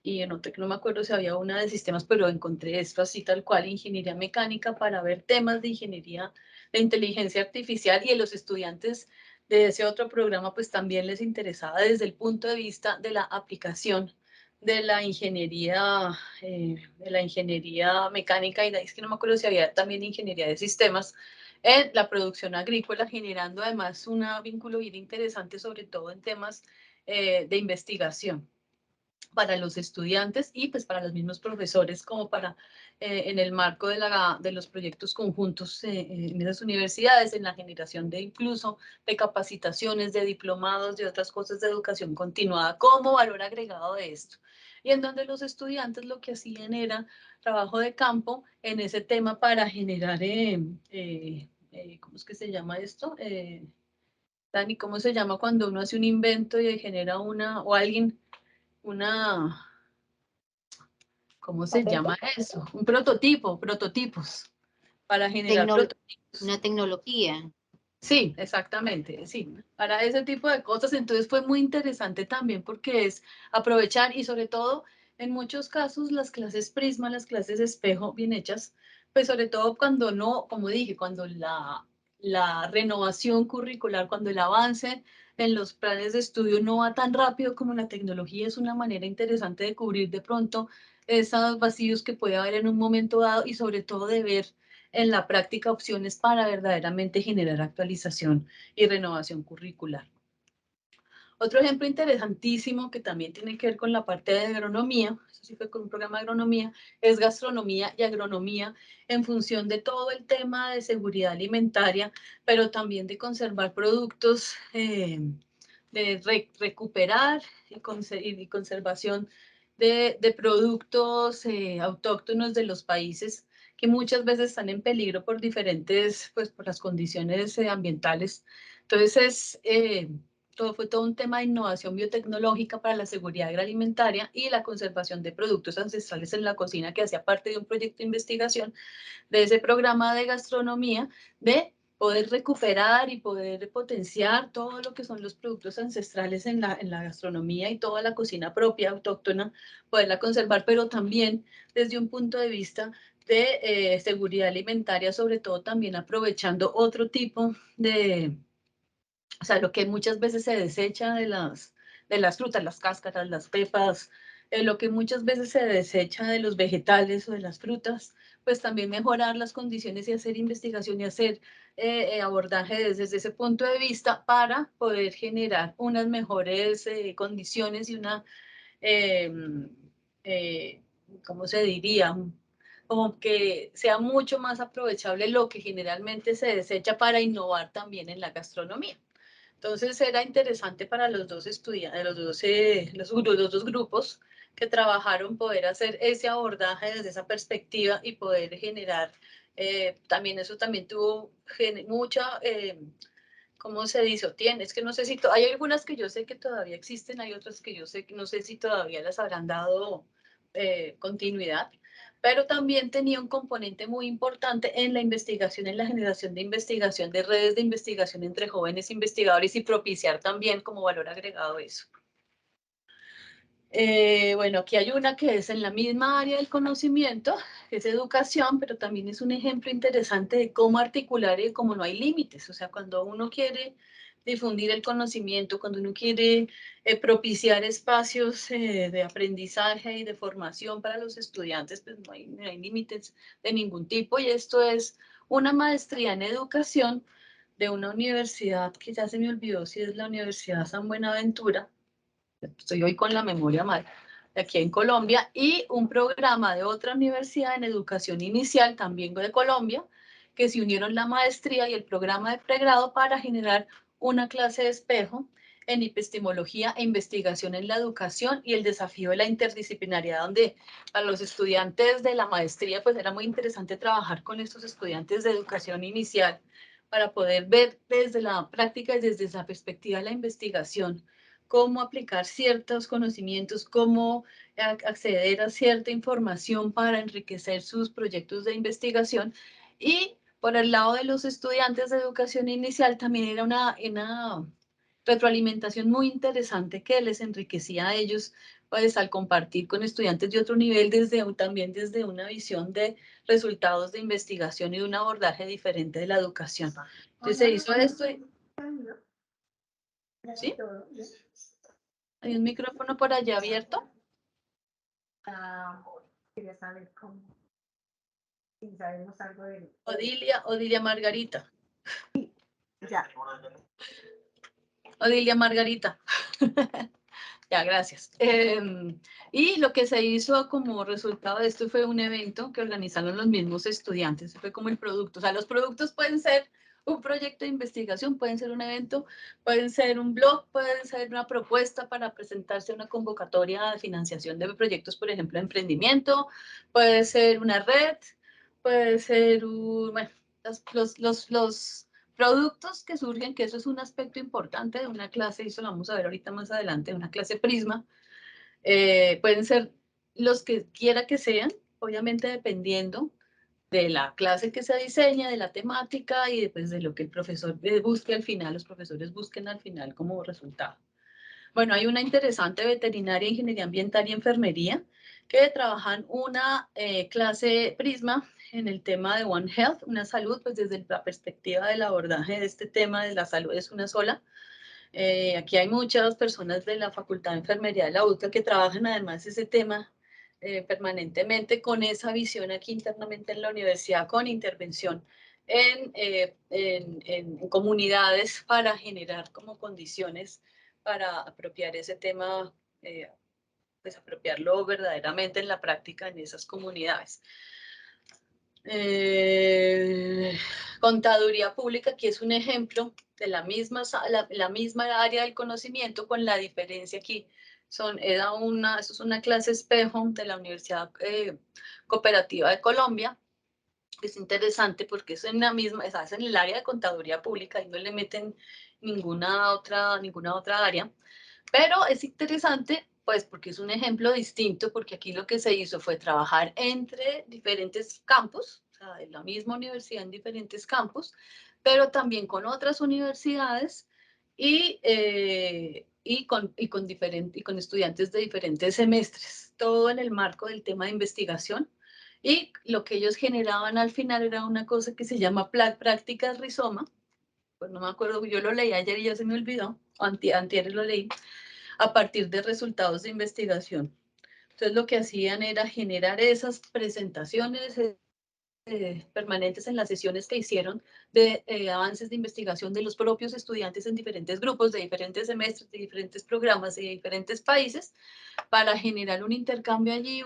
y en otra que no me acuerdo si había una de sistemas, pero encontré esto así tal cual, ingeniería mecánica para ver temas de ingeniería de inteligencia artificial y a los estudiantes de ese otro programa pues también les interesaba desde el punto de vista de la aplicación de la ingeniería mecánica y es que no me acuerdo si había también ingeniería de sistemas en la producción agrícola, generando además un vínculo bien interesante, sobre todo en temas de investigación para los estudiantes y pues para los mismos profesores como para en el marco de los proyectos conjuntos en esas universidades, en la generación de incluso de capacitaciones, de diplomados, de otras cosas de educación continuada como valor agregado de esto. Y en donde los estudiantes lo que hacían era trabajo de campo en ese tema para generar, ¿cómo es que se llama esto? Dani, ¿cómo se llama cuando uno hace un invento y genera o alguien una, ¿cómo se ¿Patente? llama eso? Un prototipo, prototipos, para generar Tecnol- prototipos. una tecnología. Sí, exactamente, sí, para ese tipo de cosas. Entonces fue muy interesante también porque es aprovechar y sobre todo en muchos casos las clases Prisma, las clases espejo bien hechas, pues sobre todo cuando no, como dije, cuando la renovación curricular, cuando el avance en los planes de estudio no va tan rápido como la tecnología, es una manera interesante de cubrir de pronto esos vacíos que puede haber en un momento dado y sobre todo de ver en la práctica opciones para verdaderamente generar actualización y renovación curricular. Otro ejemplo interesantísimo que también tiene que ver con la parte de agronomía, eso sí fue con un programa de agronomía, es gastronomía y agronomía en función de todo el tema de seguridad alimentaria, pero también de conservar productos, de recuperar y conservación de productos autóctonos de los países que muchas veces están en peligro por diferentes, pues por las condiciones ambientales. Entonces, fue todo un tema de innovación biotecnológica para la seguridad agroalimentaria y la conservación de productos ancestrales en la cocina, que hacía parte de un proyecto de investigación de ese programa de gastronomía, de poder recuperar y poder potenciar todo lo que son los productos ancestrales en la gastronomía y toda la cocina propia, autóctona, poderla conservar, pero también desde un punto de vista de seguridad alimentaria, sobre todo también aprovechando otro tipo o sea, lo que muchas veces se desecha de las frutas, las cáscaras, las pepas, lo que muchas veces se desecha de los vegetales o de las frutas, pues también mejorar las condiciones y hacer investigación y hacer abordaje desde ese punto de vista para poder generar unas mejores condiciones y una, eh, eh, ¿cómo se diría? Como que sea mucho más aprovechable lo que generalmente se desecha para innovar también en la gastronomía. Entonces era interesante para los dos estudiantes, los dos grupos que trabajaron poder hacer ese abordaje desde esa perspectiva y poder generar, también eso también tuvo mucha ¿cómo se dice? Tiene, es que no sé si, hay algunas que yo sé que todavía existen, hay otras que yo sé que no sé si todavía las habrán dado continuidad, pero también tenía un componente muy importante en la investigación, en la generación de investigación, de redes de investigación entre jóvenes investigadores y propiciar también como valor agregado eso. Bueno, aquí hay una que es en la misma área del conocimiento, que es educación, pero también es un ejemplo interesante de cómo articular y cómo no hay límites. O sea, cuando uno quiere difundir el conocimiento, cuando uno quiere propiciar espacios de aprendizaje y de formación para los estudiantes, pues no hay límites de ningún tipo. Y esto es una maestría en educación de una universidad que ya se me olvidó si es la Universidad San Buenaventura. Estoy hoy con la memoria mal, de aquí en Colombia, y un programa de otra universidad en educación inicial, también de Colombia, que se unieron la maestría y el programa de pregrado para generar una clase de espejo en epistemología e investigación en la educación y el desafío de la interdisciplinariedad, donde a los estudiantes de la maestría pues era muy interesante trabajar con estos estudiantes de educación inicial para poder ver desde la práctica y desde esa perspectiva la investigación, cómo aplicar ciertos conocimientos, cómo acceder a cierta información para enriquecer sus proyectos de investigación. Y por el lado de los estudiantes de educación inicial también era una retroalimentación muy interesante que les enriquecía a ellos, pues al compartir con estudiantes de otro nivel también desde una visión de resultados de investigación y de un abordaje diferente de la educación. Entonces se hizo esto. ¿Sí? ¿Hay un micrófono por allá abierto? Quería saber cómo, si sabemos algo de... Odilia Margarita. Ya. Odilia Margarita. Ya, gracias. Y lo que se hizo como resultado de esto fue un evento que organizaron los mismos estudiantes. Fue como el producto. O sea, los productos pueden ser un proyecto de investigación, pueden ser un evento, pueden ser un blog, pueden ser una propuesta para presentarse a una convocatoria de financiación de proyectos, por ejemplo, de emprendimiento, puede ser una red, puede ser bueno, los productos que surgen, que eso es un aspecto importante de una clase, y eso lo vamos a ver ahorita más adelante, una clase Prisma, pueden ser los que quiera que sean, obviamente dependiendo de la clase que se diseña, de la temática y después de lo que el profesor busque al final, los profesores busquen al final como resultado. Bueno, hay una interesante veterinaria, ingeniería ambiental y enfermería que trabajan una clase Prisma en el tema de One Health, una salud, pues desde la perspectiva del abordaje de este tema de la salud es una sola. Aquí hay muchas personas de la Facultad de Enfermería de la UCA que trabajan además ese tema permanentemente con esa visión aquí internamente en la universidad, con intervención en comunidades para generar como condiciones para apropiar ese tema, pues apropiarlo verdaderamente en la práctica en esas comunidades. Contaduría pública, que es un ejemplo de la misma área del conocimiento, con la diferencia aquí. Eso es una clase espejo de la Universidad Cooperativa de Colombia. Es interesante porque es en la misma, es en el área de contaduría pública y no le meten ninguna otra área. Pero es interesante, pues, porque es un ejemplo distinto, porque aquí lo que se hizo fue trabajar entre diferentes campus, o sea, en la misma universidad en diferentes campus, pero también con otras universidades y con estudiantes de diferentes semestres, todo en el marco del tema de investigación. Y lo que ellos generaban al final era una cosa que se llama prácticas rizoma, pues no me acuerdo, yo lo leí ayer y ya se me olvidó, antier lo leí, a partir de resultados de investigación. Entonces lo que hacían era generar esas presentaciones permanentes en las sesiones que hicieron de avances de investigación de los propios estudiantes en diferentes grupos, de diferentes semestres, de diferentes programas, de diferentes países, para generar un intercambio allí,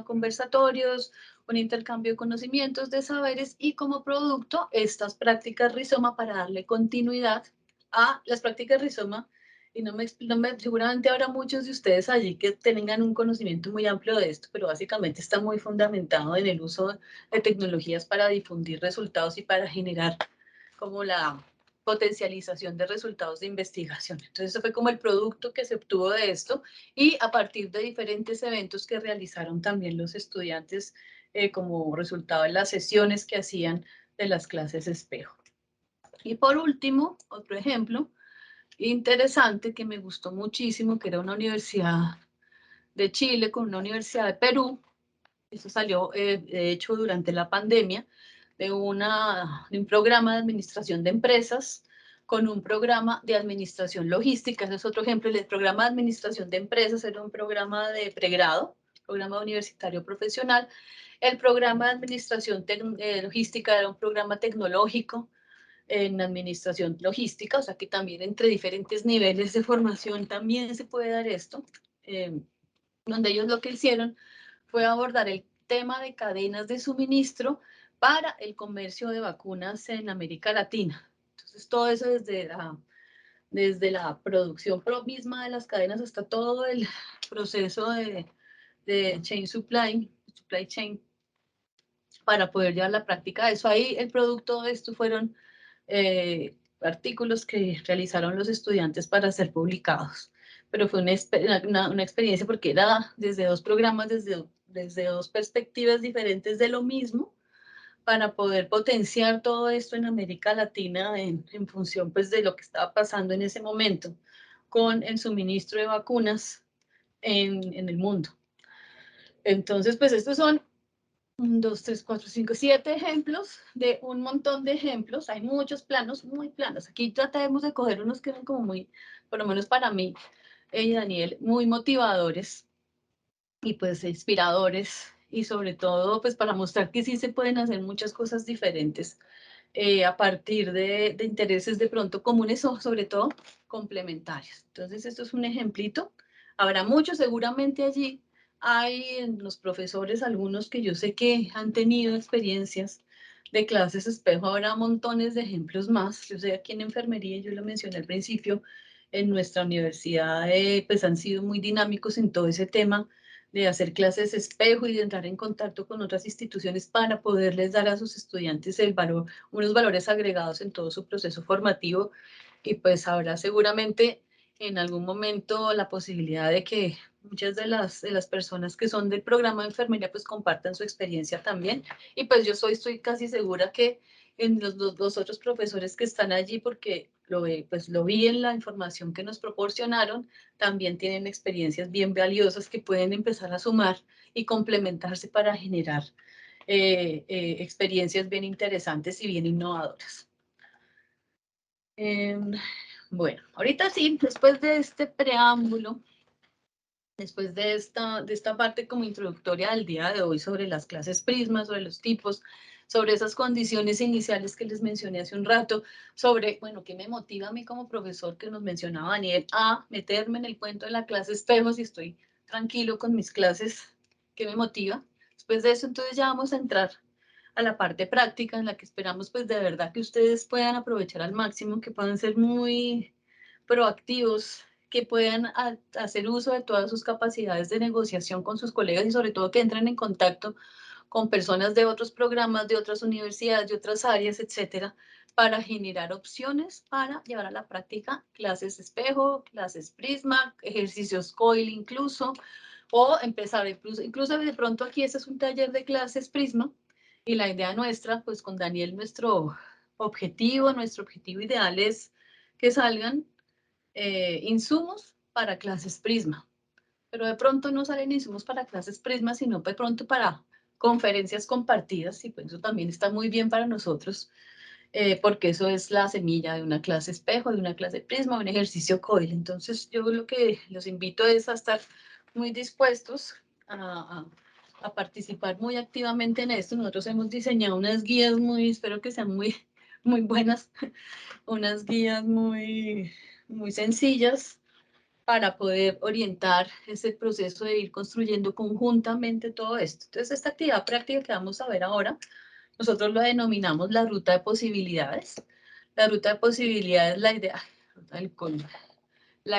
conversatorios, un intercambio de conocimientos, de saberes y como producto estas prácticas Rizoma para darle continuidad a las prácticas Rizoma. Y seguramente habrá muchos de ustedes allí que tengan un conocimiento muy amplio de esto, pero básicamente está muy fundamentado en el uso de tecnologías para difundir resultados y para generar como potencialización de resultados de investigación. Entonces, eso fue como el producto que se obtuvo de esto y a partir de diferentes eventos que realizaron también los estudiantes como resultado de las sesiones que hacían de las clases espejo. Y por último, otro ejemplo interesante que me gustó muchísimo, que era una universidad de Chile con una universidad de Perú. Eso salió, de hecho, durante la pandemia, de un programa de administración de empresas con un programa de administración logística. Ese es otro ejemplo. El programa de administración de empresas era un programa de pregrado, programa universitario profesional. El programa de administración logística era un programa tecnológico en administración logística, o sea que también entre diferentes niveles de formación también se puede dar esto, donde ellos lo que hicieron fue abordar el tema de cadenas de suministro para el comercio de vacunas en América Latina. Entonces, todo eso desde la producción misma de las cadenas hasta todo el proceso de supply chain, para poder llevar la práctica de eso. Ahí el producto de esto fueron artículos que realizaron los estudiantes para ser publicados. Pero fue una experiencia porque era desde dos programas, desde dos perspectivas diferentes de lo mismo, para poder potenciar todo esto en América Latina en función pues, de lo que estaba pasando en ese momento con el suministro de vacunas en el mundo. Entonces, pues estos son 1, 2, 3, 4, 5, 7 ejemplos de un montón de ejemplos. Hay muchos planos, muy planos. Aquí trataremos de coger unos que eran como muy, por lo menos para mí y Daniel, muy motivadores y pues inspiradores y sobre todo pues para mostrar que sí se pueden hacer muchas cosas diferentes a partir de intereses de pronto comunes o sobre todo complementarios. Entonces esto es un ejemplito. Habrá muchos seguramente allí. Hay en los profesores algunos que yo sé que han tenido experiencias de clases espejo. Habrá montones de ejemplos más. Yo sé aquí en enfermería, yo lo mencioné al principio, en nuestra universidad pues han sido muy dinámicos en todo ese tema de hacer clases espejo y de entrar en contacto con otras instituciones para poderles dar a sus estudiantes el valor, unos valores agregados en todo su proceso formativo y pues habrá seguramente en algún momento la posibilidad de que muchas de las personas que son del programa de enfermería pues compartan su experiencia también y pues yo estoy casi segura que en los otros profesores que están allí porque pues lo vi en la información que nos proporcionaron, también tienen experiencias bien valiosas que pueden empezar a sumar y complementarse para generar experiencias bien interesantes y bien innovadoras. Bueno, ahorita sí, después de este preámbulo, después de esta parte como introductoria del día de hoy sobre las clases Prisma, sobre los tipos, sobre esas condiciones iniciales que les mencioné hace un rato, sobre, bueno, qué me motiva a mí como profesor que nos mencionaba Daniel a meterme en el cuento de la clase espejo si estoy tranquilo con mis clases, qué me motiva. Después de eso, entonces ya vamos a entrar a la parte práctica en la que esperamos pues de verdad que ustedes puedan aprovechar al máximo, que puedan ser muy proactivos, que puedan hacer uso de todas sus capacidades de negociación con sus colegas y sobre todo que entren en contacto con personas de otros programas, de otras universidades, de otras áreas, etcétera, para generar opciones para llevar a la práctica clases espejo, clases Prisma, ejercicios COIL incluso, o empezar incluso de pronto aquí este es un taller de clases Prisma y la idea nuestra, pues con Daniel, nuestro objetivo ideal es que salgan insumos para clases Prisma, pero de pronto no salen insumos para clases Prisma, sino de pronto para conferencias compartidas y pues eso también está muy bien para nosotros, porque eso es la semilla de una clase espejo, de una clase Prisma, un ejercicio COIL. Entonces yo lo que los invito es a estar muy dispuestos a participar muy activamente en esto. Nosotros hemos diseñado unas guías espero que sean muy buenas, unas guías muy sencillas para poder orientar ese proceso de ir construyendo conjuntamente todo esto. Entonces, esta actividad práctica que vamos a ver ahora, nosotros lo denominamos la ruta de posibilidades. La ruta de posibilidades, la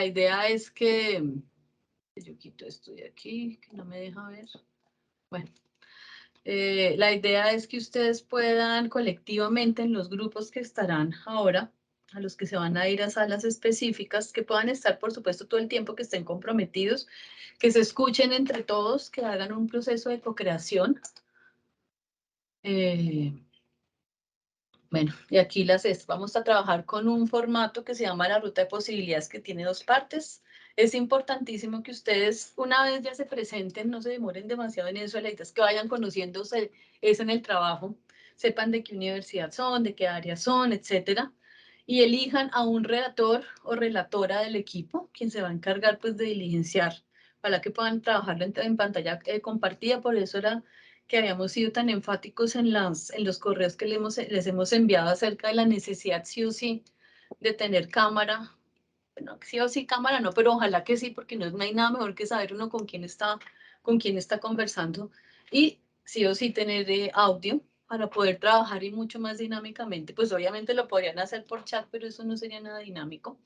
idea es que, yo quito esto de aquí, que no me deja ver. Bueno, la idea es que ustedes puedan colectivamente en los grupos que estarán ahora a los que se van a ir a salas específicas, que puedan estar, por supuesto, todo el tiempo, que estén comprometidos, que se escuchen entre todos, que hagan un proceso de co-creación. Bueno, y aquí vamos a trabajar con un formato que se llama la ruta de posibilidades, que tiene 2 partes. Es importantísimo que ustedes, una vez ya se presenten, no se demoren demasiado en eso, la idea es que vayan conociéndose eso en el trabajo, sepan de qué universidad son, de qué área son, etcétera, y elijan a un relator o relatora del equipo, quien se va a encargar pues de diligenciar, para que puedan trabajarlo en pantalla compartida. Por eso era que habíamos sido tan enfáticos en los correos que les hemos enviado acerca de la necesidad sí o sí de tener cámara. Bueno, sí o sí cámara no, pero ojalá que sí, porque no hay nada mejor que saber uno con quién está conversando, y sí o sí tener audio para poder trabajar y mucho más dinámicamente. Pues obviamente lo podrían hacer por chat, pero eso no sería nada dinámico.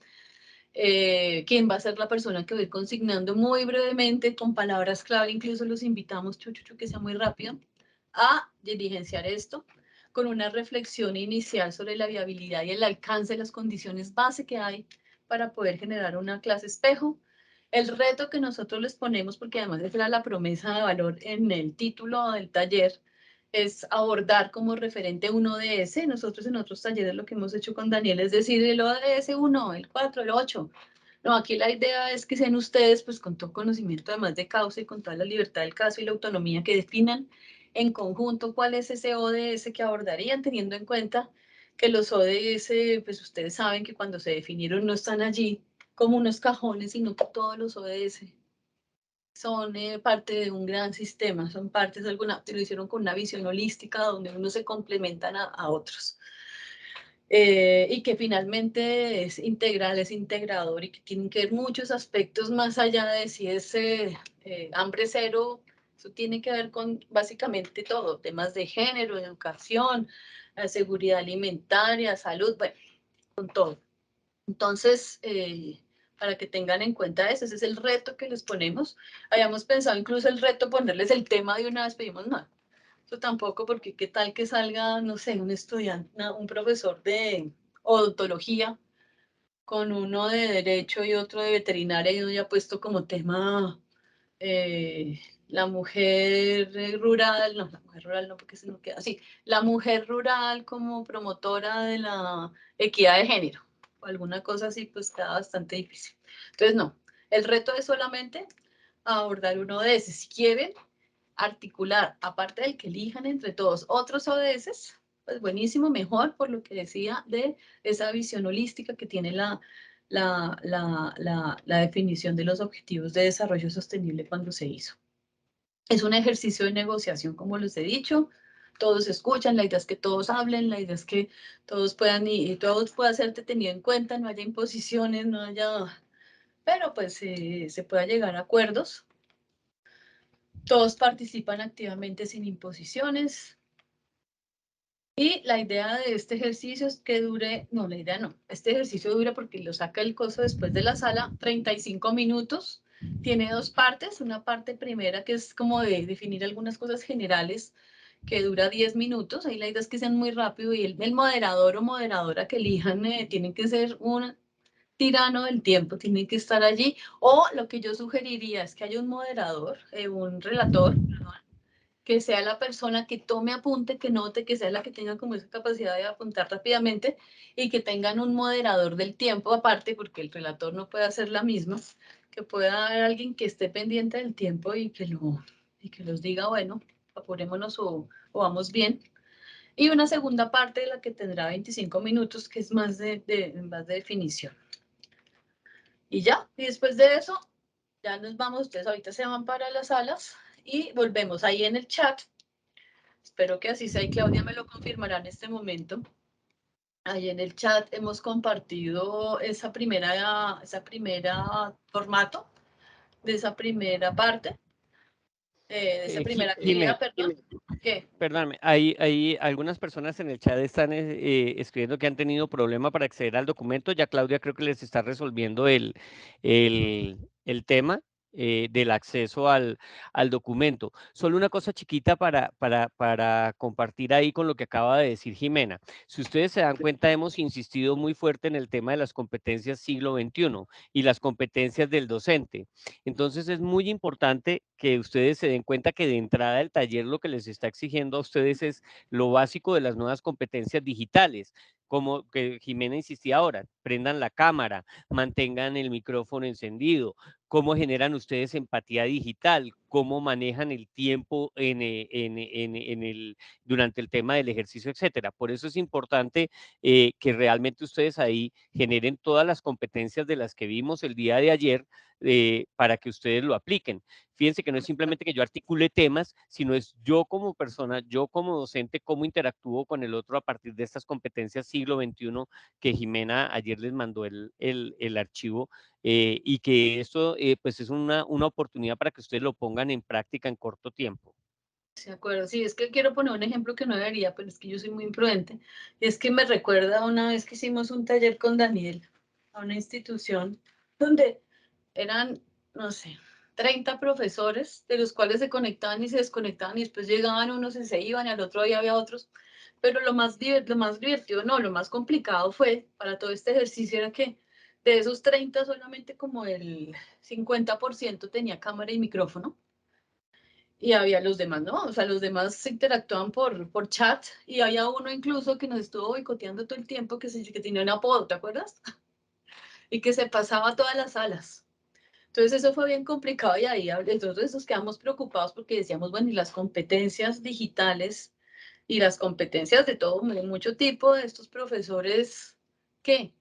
¿Quién va a ser la persona que va a ir consignando muy brevemente, con palabras clave? Incluso los invitamos, que sea muy rápido, a diligenciar esto con una reflexión inicial sobre la viabilidad y el alcance de las condiciones base que hay para poder generar una clase espejo. El reto que nosotros les ponemos, porque además esa era la promesa de valor en el título del taller, es abordar como referente un ODS. Nosotros en otros talleres lo que hemos hecho con Daniel es decir el ODS 1, el 4, el 8. No, aquí la idea es que sean ustedes, pues con todo conocimiento además de causa y con toda la libertad del caso y la autonomía, que definan en conjunto cuál es ese ODS que abordarían, teniendo en cuenta que los ODS, pues ustedes saben que cuando se definieron no están allí como unos cajones, sino que todos los ODS son parte de un gran sistema, son partes de alguna, lo hicieron con una visión holística donde unos se complementan a otros. Y que finalmente es integral, es integrador, y que tienen que ver muchos aspectos más allá de si es hambre cero. Eso tiene que ver con básicamente todo, temas de género, educación, seguridad alimentaria, salud, bueno, con todo. Entonces, para que tengan en cuenta eso, ese es el reto que les ponemos. Habíamos pensado incluso el reto ponerles el tema de una vez, pedimos no, eso tampoco, porque qué tal que salga, no sé, un estudiante, un profesor de odontología con uno de derecho y otro de veterinaria, y uno ya puesto como tema la mujer rural, no, la mujer rural no, porque se nos queda así, la mujer rural como promotora de la equidad de género, o alguna cosa así, pues queda bastante difícil. Entonces, no, el reto es solamente abordar uno de esos. Si quieren articular, aparte del que elijan entre todos otros ODS, pues buenísimo, mejor, por lo que decía de esa visión holística que tiene la definición de los objetivos de desarrollo sostenible cuando se hizo. Es un ejercicio de negociación, como les he dicho. Todos escuchan, la idea es que todos hablen, la idea es que todos puedan y todos puedan ser tenido en cuenta, no haya imposiciones, no haya, pero pues se pueda llegar a acuerdos. Todos participan activamente sin imposiciones. Y la idea de este ejercicio es que dure, no, la idea no, este ejercicio dura, porque lo saca el coso después de la sala, 35 minutos. Tiene 2 partes, una parte primera que es como de definir algunas cosas generales, que dura 10 minutos. Ahí la idea es que sean muy rápido, y el moderador o moderadora que elijan tienen que ser un tirano del tiempo, tienen que estar allí. O lo que yo sugeriría es que haya un moderador, un relator, que sea la persona que tome apunte, que note, que sea la que tenga como esa capacidad de apuntar rápidamente, y que tengan un moderador del tiempo aparte, porque el relator no puede hacer la misma, que pueda haber alguien que esté pendiente del tiempo y que los diga, bueno, apurémonos o vamos bien. Y una segunda parte de la que tendrá 25 minutos, que es más de definición. Y ya, y después de eso, ya nos vamos, ustedes ahorita se van para las salas y volvemos ahí en el chat. Espero que así sea, y Claudia me lo confirmará en este momento. Ahí en el chat hemos compartido esa primera formato de esa primera parte, de esa primera actividad, perdón. ¿Qué? Perdóname, hay algunas personas en el chat están escribiendo que han tenido problema para acceder al documento. Ya Claudia creo que les está resolviendo el tema. del acceso al documento. Solo una cosa chiquita para compartir ahí con lo que acaba de decir Jimena. Si ustedes se dan cuenta, hemos insistido muy fuerte en el tema de las competencias siglo XXI y las competencias del docente. Entonces es muy importante que ustedes se den cuenta que de entrada el taller lo que les está exigiendo a ustedes es lo básico de las nuevas competencias digitales, como que Jimena insistía ahora, prendan la cámara, mantengan el micrófono encendido, cómo generan ustedes empatía digital, cómo manejan el tiempo durante el tema del ejercicio, etcétera. Por eso es importante que realmente ustedes ahí generen todas las competencias de las que vimos el día de ayer para que ustedes lo apliquen. Fíjense que no es simplemente que yo articule temas, sino es yo como persona, yo como docente, cómo interactúo con el otro a partir de estas competencias siglo XXI que Jimena ayer les mandó el archivo y que esto pues es una oportunidad para que ustedes lo pongan en práctica en corto tiempo. De acuerdo, sí, es que quiero poner un ejemplo que no debería, pero es que yo soy muy imprudente. Y es que me recuerda una vez que hicimos un taller con Daniel a una institución donde eran, no sé, 30 profesores, de los cuales se conectaban y se desconectaban y después llegaban unos y se iban y al otro día había otros. Pero lo más divertido, no, lo más complicado fue para todo este ejercicio era que de esos 30 solamente como el 50% tenía cámara y micrófono y había los demás, ¿no? O sea, los demás se interactuaban por chat y había uno incluso que nos estuvo boicoteando todo el tiempo que tenía un apodo, ¿te acuerdas? Y que se pasaba a todas las salas. Entonces eso fue bien complicado y ahí entonces nos quedamos preocupados porque decíamos, bueno, y las competencias digitales y las competencias de todo, de mucho tipo de estos profesores, ¿qué?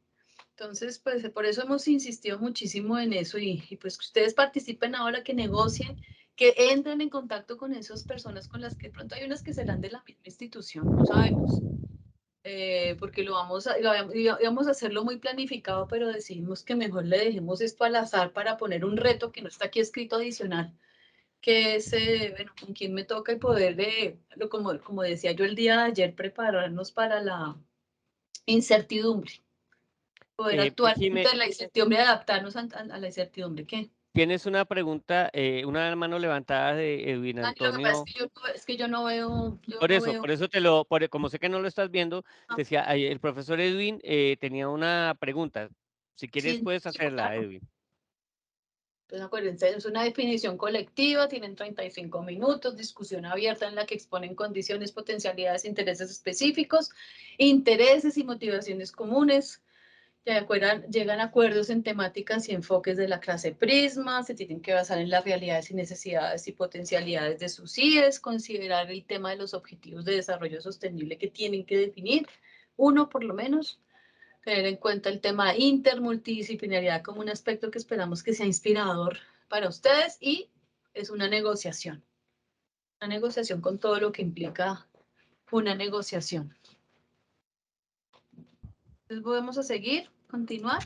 Entonces, pues por eso hemos insistido muchísimo en eso y pues que ustedes participen ahora, que negocien, que entren en contacto con esas personas con las que de pronto hay unas que serán de la misma institución, no sabemos, porque íbamos a hacerlo muy planificado, pero decidimos que mejor le dejemos esto al azar para poner un reto que no está aquí escrito adicional, que es, bueno, con quién me toca el poder de, como decía yo el día de ayer, prepararnos para la incertidumbre, poder actuar Jime, ante la incertidumbre, adaptarnos a la incertidumbre. ¿Qué? tienes una pregunta, una mano levantada de Edwin Dani, lo que pasa Antonio. es que yo no veo, Por eso como sé que no lo estás viendo, ah, te decía, el profesor Edwin tenía una pregunta. Si quieres, sí, puedes sí, hacerla, claro. Edwin. Pues acuérdense, es una definición colectiva, tienen 35 minutos, discusión abierta en la que exponen condiciones, potencialidades, intereses específicos, intereses y motivaciones comunes. Llegan a acuerdos en temáticas y enfoques de la clase Prisma, se tienen que basar en las realidades y necesidades y potencialidades de sus IES, considerar el tema de los objetivos de desarrollo sostenible que tienen que definir, uno por lo menos, tener en cuenta el tema de intermultidisciplinaridad como un aspecto que esperamos que sea inspirador para ustedes y es una negociación con todo lo que implica una negociación. Entonces, ¿podemos seguir, continuar?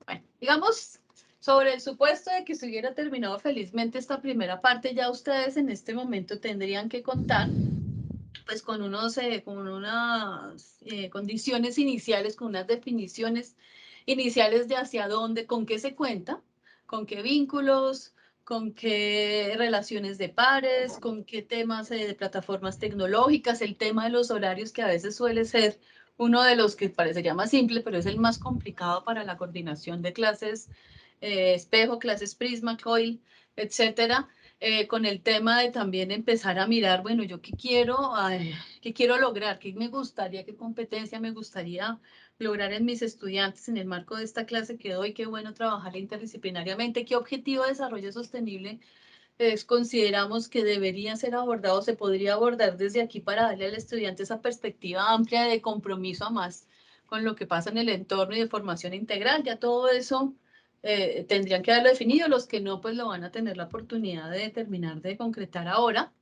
Bueno, digamos, sobre el supuesto de que se hubiera terminado felizmente esta primera parte, ya ustedes en este momento tendrían que contar pues con unas condiciones iniciales, con unas definiciones iniciales de hacia dónde, con qué se cuenta, con qué vínculos, con qué relaciones de pares, con qué temas de plataformas tecnológicas, el tema de los horarios que a veces suele ser uno de los que parecería más simple, pero es el más complicado para la coordinación de clases espejo, clases Prisma, COIL, etcétera, con el tema de también empezar a mirar, bueno, yo qué quiero lograr, qué me gustaría, qué competencia me gustaría lograr en mis estudiantes en el marco de esta clase que doy, qué bueno trabajar interdisciplinariamente, qué objetivo de desarrollo sostenible consideramos que debería ser abordado, se podría abordar desde aquí para darle al estudiante esa perspectiva amplia de compromiso a más con lo que pasa en el entorno y de formación integral. Ya todo eso tendrían que haberlo definido, los que no, pues lo van a tener la oportunidad de terminar de concretar ahora.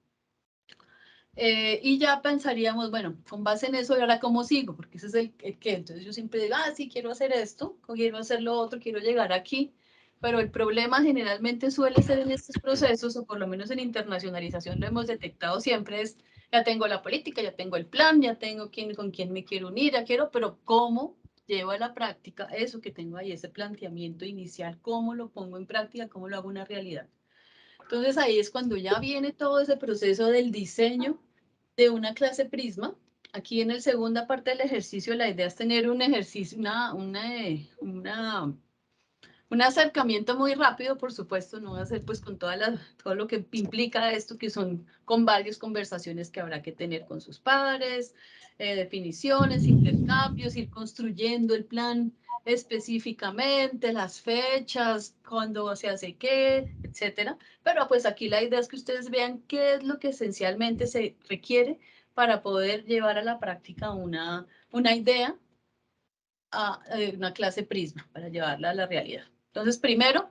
Y ya pensaríamos, bueno, con base en eso, ¿y ahora cómo sigo? Porque ese es el que, entonces yo siempre digo, sí, quiero hacer esto, quiero hacer lo otro, quiero llegar aquí, pero el problema generalmente suele ser en estos procesos, o por lo menos en internacionalización lo hemos detectado siempre, ya tengo la política, ya tengo el plan, ya tengo con quién me quiero unir, ya quiero, pero ¿cómo llevo a la práctica eso que tengo ahí, ese planteamiento inicial, cómo lo pongo en práctica, cómo lo hago una realidad. Entonces ahí es cuando ya viene todo ese proceso del diseño de una clase Prisma. Aquí en la segunda parte del ejercicio la idea es tener un ejercicio, un acercamiento muy rápido, por supuesto, no va a ser pues con todo lo que implica esto, que son con varias conversaciones que habrá que tener con sus padres, definiciones, intercambios, ir construyendo el plan específicamente, las fechas, cuándo se hace qué, etcétera. Pero pues aquí la idea es que ustedes vean qué es lo que esencialmente se requiere para poder llevar a la práctica una idea, una clase Prisma, para llevarla a la realidad. Entonces, primero,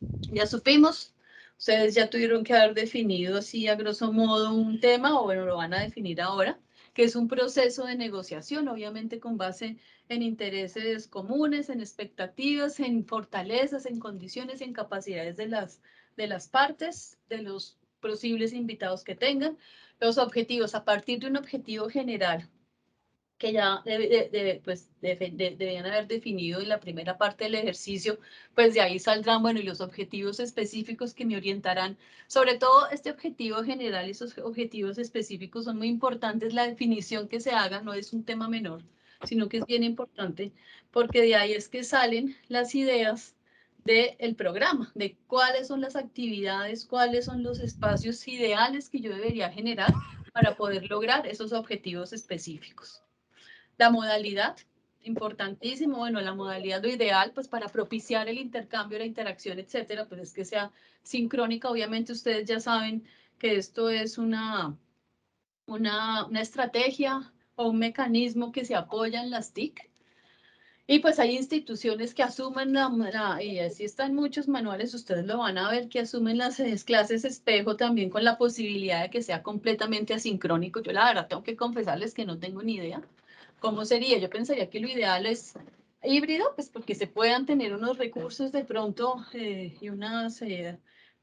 ya supimos, ustedes ya tuvieron que haber definido así a grosso modo un tema, o bueno, lo van a definir ahora, que es un proceso de negociación, obviamente con base en intereses comunes, en expectativas, en fortalezas, en condiciones, en capacidades de las partes, de los posibles invitados que tengan, los objetivos, a partir de un objetivo general que ya debían haber definido en la primera parte del ejercicio, pues de ahí saldrán, bueno, y los objetivos específicos que me orientarán. Sobre todo este objetivo general y esos objetivos específicos son muy importantes. La definición que se haga no es un tema menor, sino que es bien importante, porque de ahí es que salen las ideas del programa, de cuáles son las actividades, cuáles son los espacios ideales que yo debería generar para poder lograr esos objetivos específicos. La modalidad, importantísimo, bueno, la modalidad lo ideal, pues para propiciar el intercambio, la interacción, etcétera, pues es que sea sincrónica. Obviamente ustedes ya saben que esto es una estrategia o un mecanismo que se apoya en las TIC. Y pues hay instituciones que asumen y así están muchos manuales, ustedes lo van a ver, que asumen las clases espejo también con la posibilidad de que sea completamente asincrónico. Yo la verdad tengo que confesarles que no tengo ni idea cómo sería. Yo pensaría que lo ideal es híbrido, pues porque se puedan tener unos recursos de pronto y unas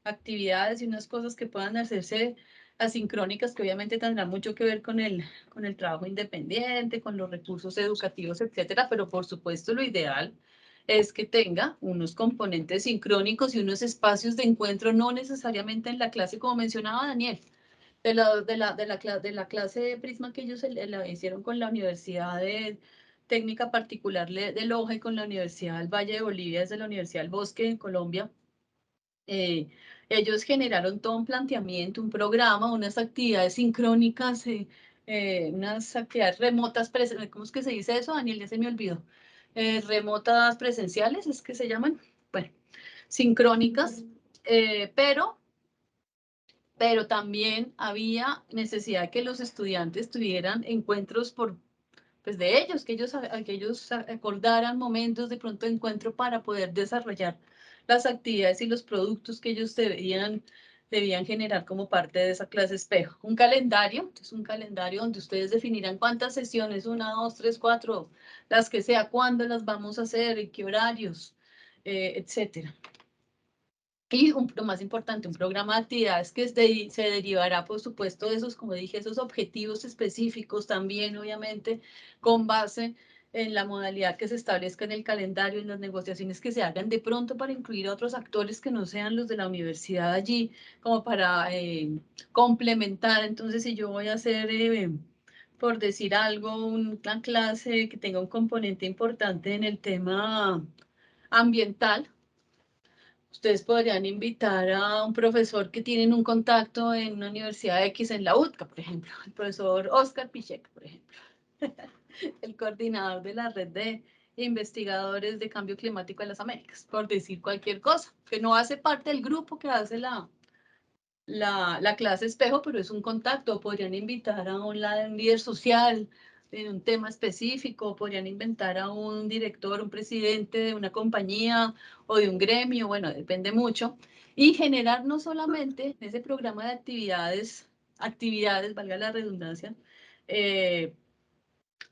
actividades y unas cosas que puedan hacerse asincrónicas, que obviamente tendrán mucho que ver con el trabajo independiente, con los recursos educativos, etcétera, pero por supuesto lo ideal es que tenga unos componentes sincrónicos y unos espacios de encuentro, no necesariamente en la clase, como mencionaba Daniel, de la clase de Prisma que ellos la hicieron con la Universidad de Técnica Particular de Loja y con la Universidad del Valle de Bolivia, desde la Universidad del Bosque en Colombia. Ellos generaron todo un planteamiento, un programa, unas actividades sincrónicas, unas actividades remotas, ¿cómo es que se dice eso, Daniel? Ya se me olvidó. Remotas presenciales, ¿es que se llaman? Bueno, sincrónicas, pero también había necesidad de que los estudiantes tuvieran encuentros pues de ellos, que ellos acordaran momentos de pronto de encuentro para poder desarrollar las actividades y los productos que ellos debían generar como parte de esa clase espejo. Un calendario, entonces un calendario donde ustedes definirán cuántas sesiones, 1, 2, 3, 4, las que sea, cuándo las vamos a hacer, en qué horarios, etcétera. Y lo más importante, un programa de actividades que se derivará, por supuesto, de esos, como dije, esos objetivos específicos también, obviamente, con base en la modalidad que se establezca en el calendario, en las negociaciones que se hagan de pronto para incluir a otros actores que no sean los de la universidad allí, como para complementar. Entonces, si yo voy a hacer, por decir algo, una clase que tenga un componente importante en el tema ambiental, ustedes podrían invitar a un profesor que tienen un contacto en una universidad X en la UTCA, por ejemplo, el profesor Oscar Pichek, por ejemplo, el coordinador de la red de investigadores de cambio climático de las Américas, por decir cualquier cosa, que no hace parte del grupo que hace la clase espejo, pero es un contacto. Podrían invitar a un líder social en un tema específico, podrían inventar a un director, un presidente de una compañía o de un gremio, bueno, depende mucho, y generar no solamente ese programa de actividades, valga la redundancia,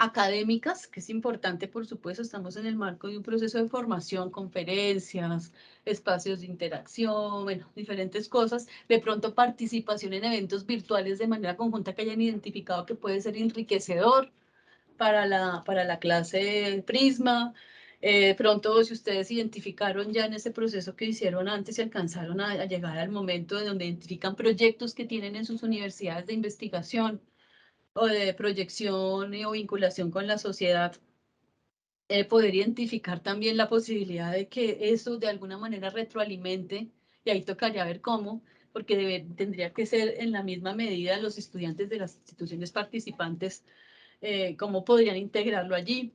académicas, que es importante, por supuesto, estamos en el marco de un proceso de formación, conferencias, espacios de interacción, bueno, diferentes cosas, de pronto participación en eventos virtuales de manera conjunta que hayan identificado que puede ser enriquecedor, para la clase Prisma. Pronto, si ustedes identificaron ya en ese proceso que hicieron antes y alcanzaron a llegar al momento de donde identifican proyectos que tienen en sus universidades de investigación o de proyección o vinculación con la sociedad, poder identificar también la posibilidad de que eso de alguna manera retroalimente, y ahí tocaría ver cómo, porque tendría que ser en la misma medida los estudiantes de las instituciones participantes, cómo podrían integrarlo allí.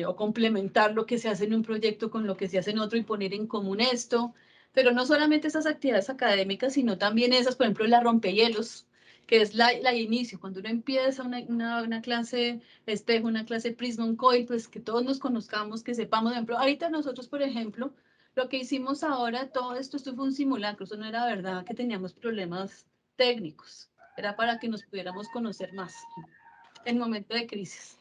O complementar lo que se hace en un proyecto con lo que se hace en otro y poner en común esto, pero no solamente esas actividades académicas, sino también esas, por ejemplo, la rompehielos, que es la inicio, cuando uno empieza una clase espejo, una clase Prisma, un COIL, pues que todos nos conozcamos, que sepamos, por ejemplo, ahorita nosotros, por ejemplo, lo que hicimos ahora, todo esto fue un simulacro, eso no era verdad que teníamos problemas técnicos, era para que nos pudiéramos conocer más en momento de crisis.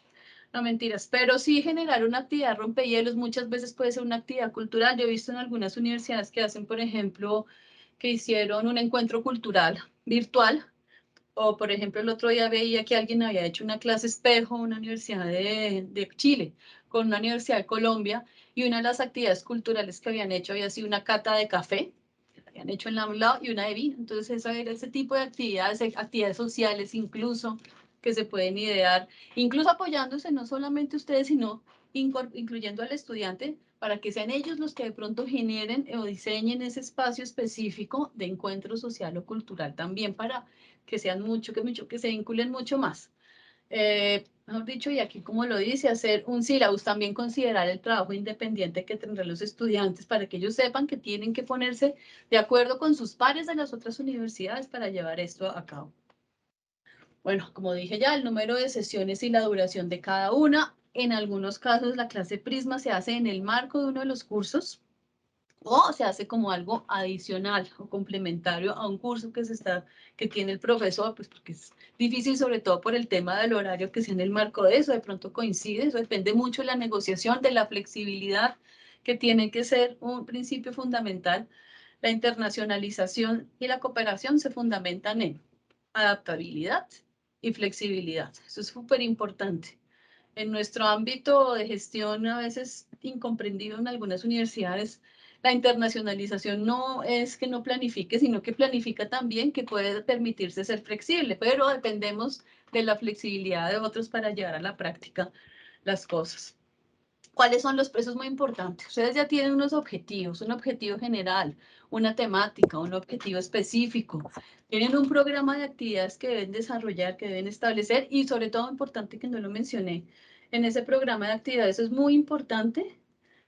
No, mentiras, pero sí generar una actividad rompehielos muchas veces puede ser una actividad cultural. Yo he visto en algunas universidades que hacen, por ejemplo, que hicieron un encuentro cultural virtual, o por ejemplo el otro día veía que alguien había hecho una clase espejo en una universidad de Chile con una universidad de Colombia, y una de las actividades culturales que habían hecho había sido una cata de café, que habían hecho en la lado y una de vino. Entonces eso era ese tipo de actividades sociales incluso, que se pueden idear, incluso apoyándose no solamente ustedes, sino incluyendo al estudiante, para que sean ellos los que de pronto generen o diseñen ese espacio específico de encuentro social o cultural también, para que sean que se vinculen mucho más. Mejor dicho, y aquí como lo dice, hacer un sílabus, también considerar el trabajo independiente que tendrán los estudiantes para que ellos sepan que tienen que ponerse de acuerdo con sus pares de las otras universidades para llevar esto a cabo. Bueno, como dije ya, el número de sesiones y la duración de cada una. En algunos casos la clase Prisma se hace en el marco de uno de los cursos o se hace como algo adicional o complementario a un curso que tiene el profesor, pues porque es difícil, sobre todo por el tema del horario, que sea en el marco de eso. De pronto coincide, eso depende mucho de la negociación, de la flexibilidad, que tiene que ser un principio fundamental. La internacionalización y la cooperación se fundamentan en adaptabilidad y flexibilidad. Eso es súper importante. En nuestro ámbito de gestión, a veces incomprendido en algunas universidades, la internacionalización no es que no planifique, sino que planifica también, que puede permitirse ser flexible, pero dependemos de la flexibilidad de otros para llevar a la práctica las cosas. ¿Cuáles son los precios? Muy importantes? Ustedes ya tienen unos objetivos, un objetivo general, una temática, un objetivo específico. Tienen un programa de actividades que deben desarrollar, que deben establecer, y sobre todo importante, que no lo mencioné, en ese programa de actividades es muy importante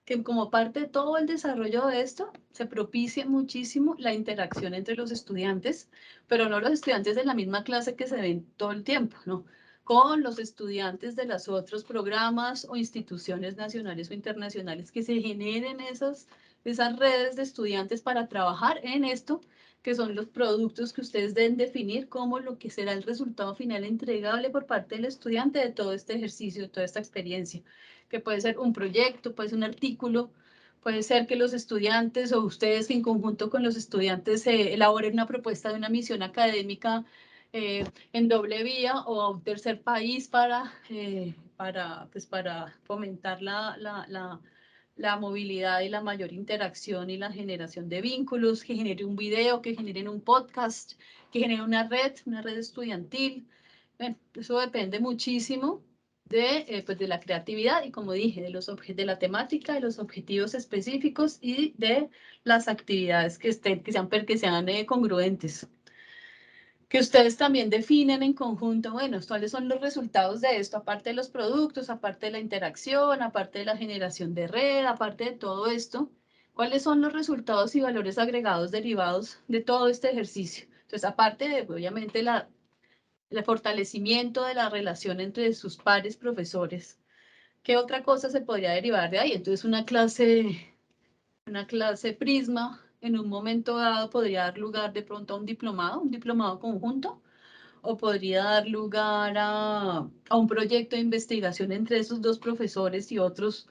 que como parte de todo el desarrollo de esto se propicie muchísimo la interacción entre los estudiantes, pero no los estudiantes de la misma clase que se ven todo el tiempo, ¿no? Con los estudiantes de los otros programas o instituciones nacionales o internacionales, que se generen esas redes de estudiantes para trabajar en esto, que son los productos que ustedes deben definir como lo que será el resultado final entregable por parte del estudiante de todo este ejercicio, de toda esta experiencia, que puede ser un proyecto, puede ser un artículo, puede ser que los estudiantes o ustedes en conjunto con los estudiantes elaboren una propuesta de una misión académica en doble vía o a un tercer país para fomentar la movilidad y la mayor interacción y la generación de vínculos, que genere un video, que generen un podcast, que genere una red estudiantil. Bueno, eso depende muchísimo de la creatividad y, como dije, de la temática, de los objetivos específicos y de las actividades que sean congruentes. Que ustedes también definen en conjunto, bueno, cuáles son los resultados de esto, aparte de los productos, aparte de la interacción, aparte de la generación de red, aparte de todo esto, cuáles son los resultados y valores agregados derivados de todo este ejercicio. Entonces, aparte de, obviamente, el fortalecimiento de la relación entre sus pares profesores, ¿qué otra cosa se podría derivar de ahí? Entonces, una clase Prisma, en un momento dado podría dar lugar de pronto a un diplomado conjunto, o podría dar lugar a un proyecto de investigación entre esos dos profesores y otros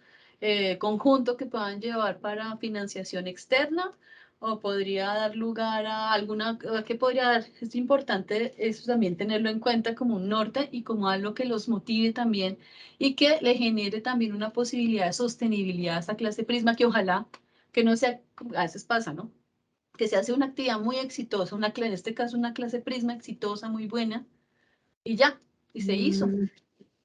conjunto que puedan llevar para financiación externa, o podría dar lugar a alguna, que podría dar, es importante eso también tenerlo en cuenta como un norte y como algo que los motive también y que le genere también una posibilidad de sostenibilidad a esta clase Prisma, que ojalá que no sea, a veces pasa, ¿no? Que se hace una actividad muy exitosa, en este caso una clase Prisma exitosa, muy buena, y ya, y se hizo.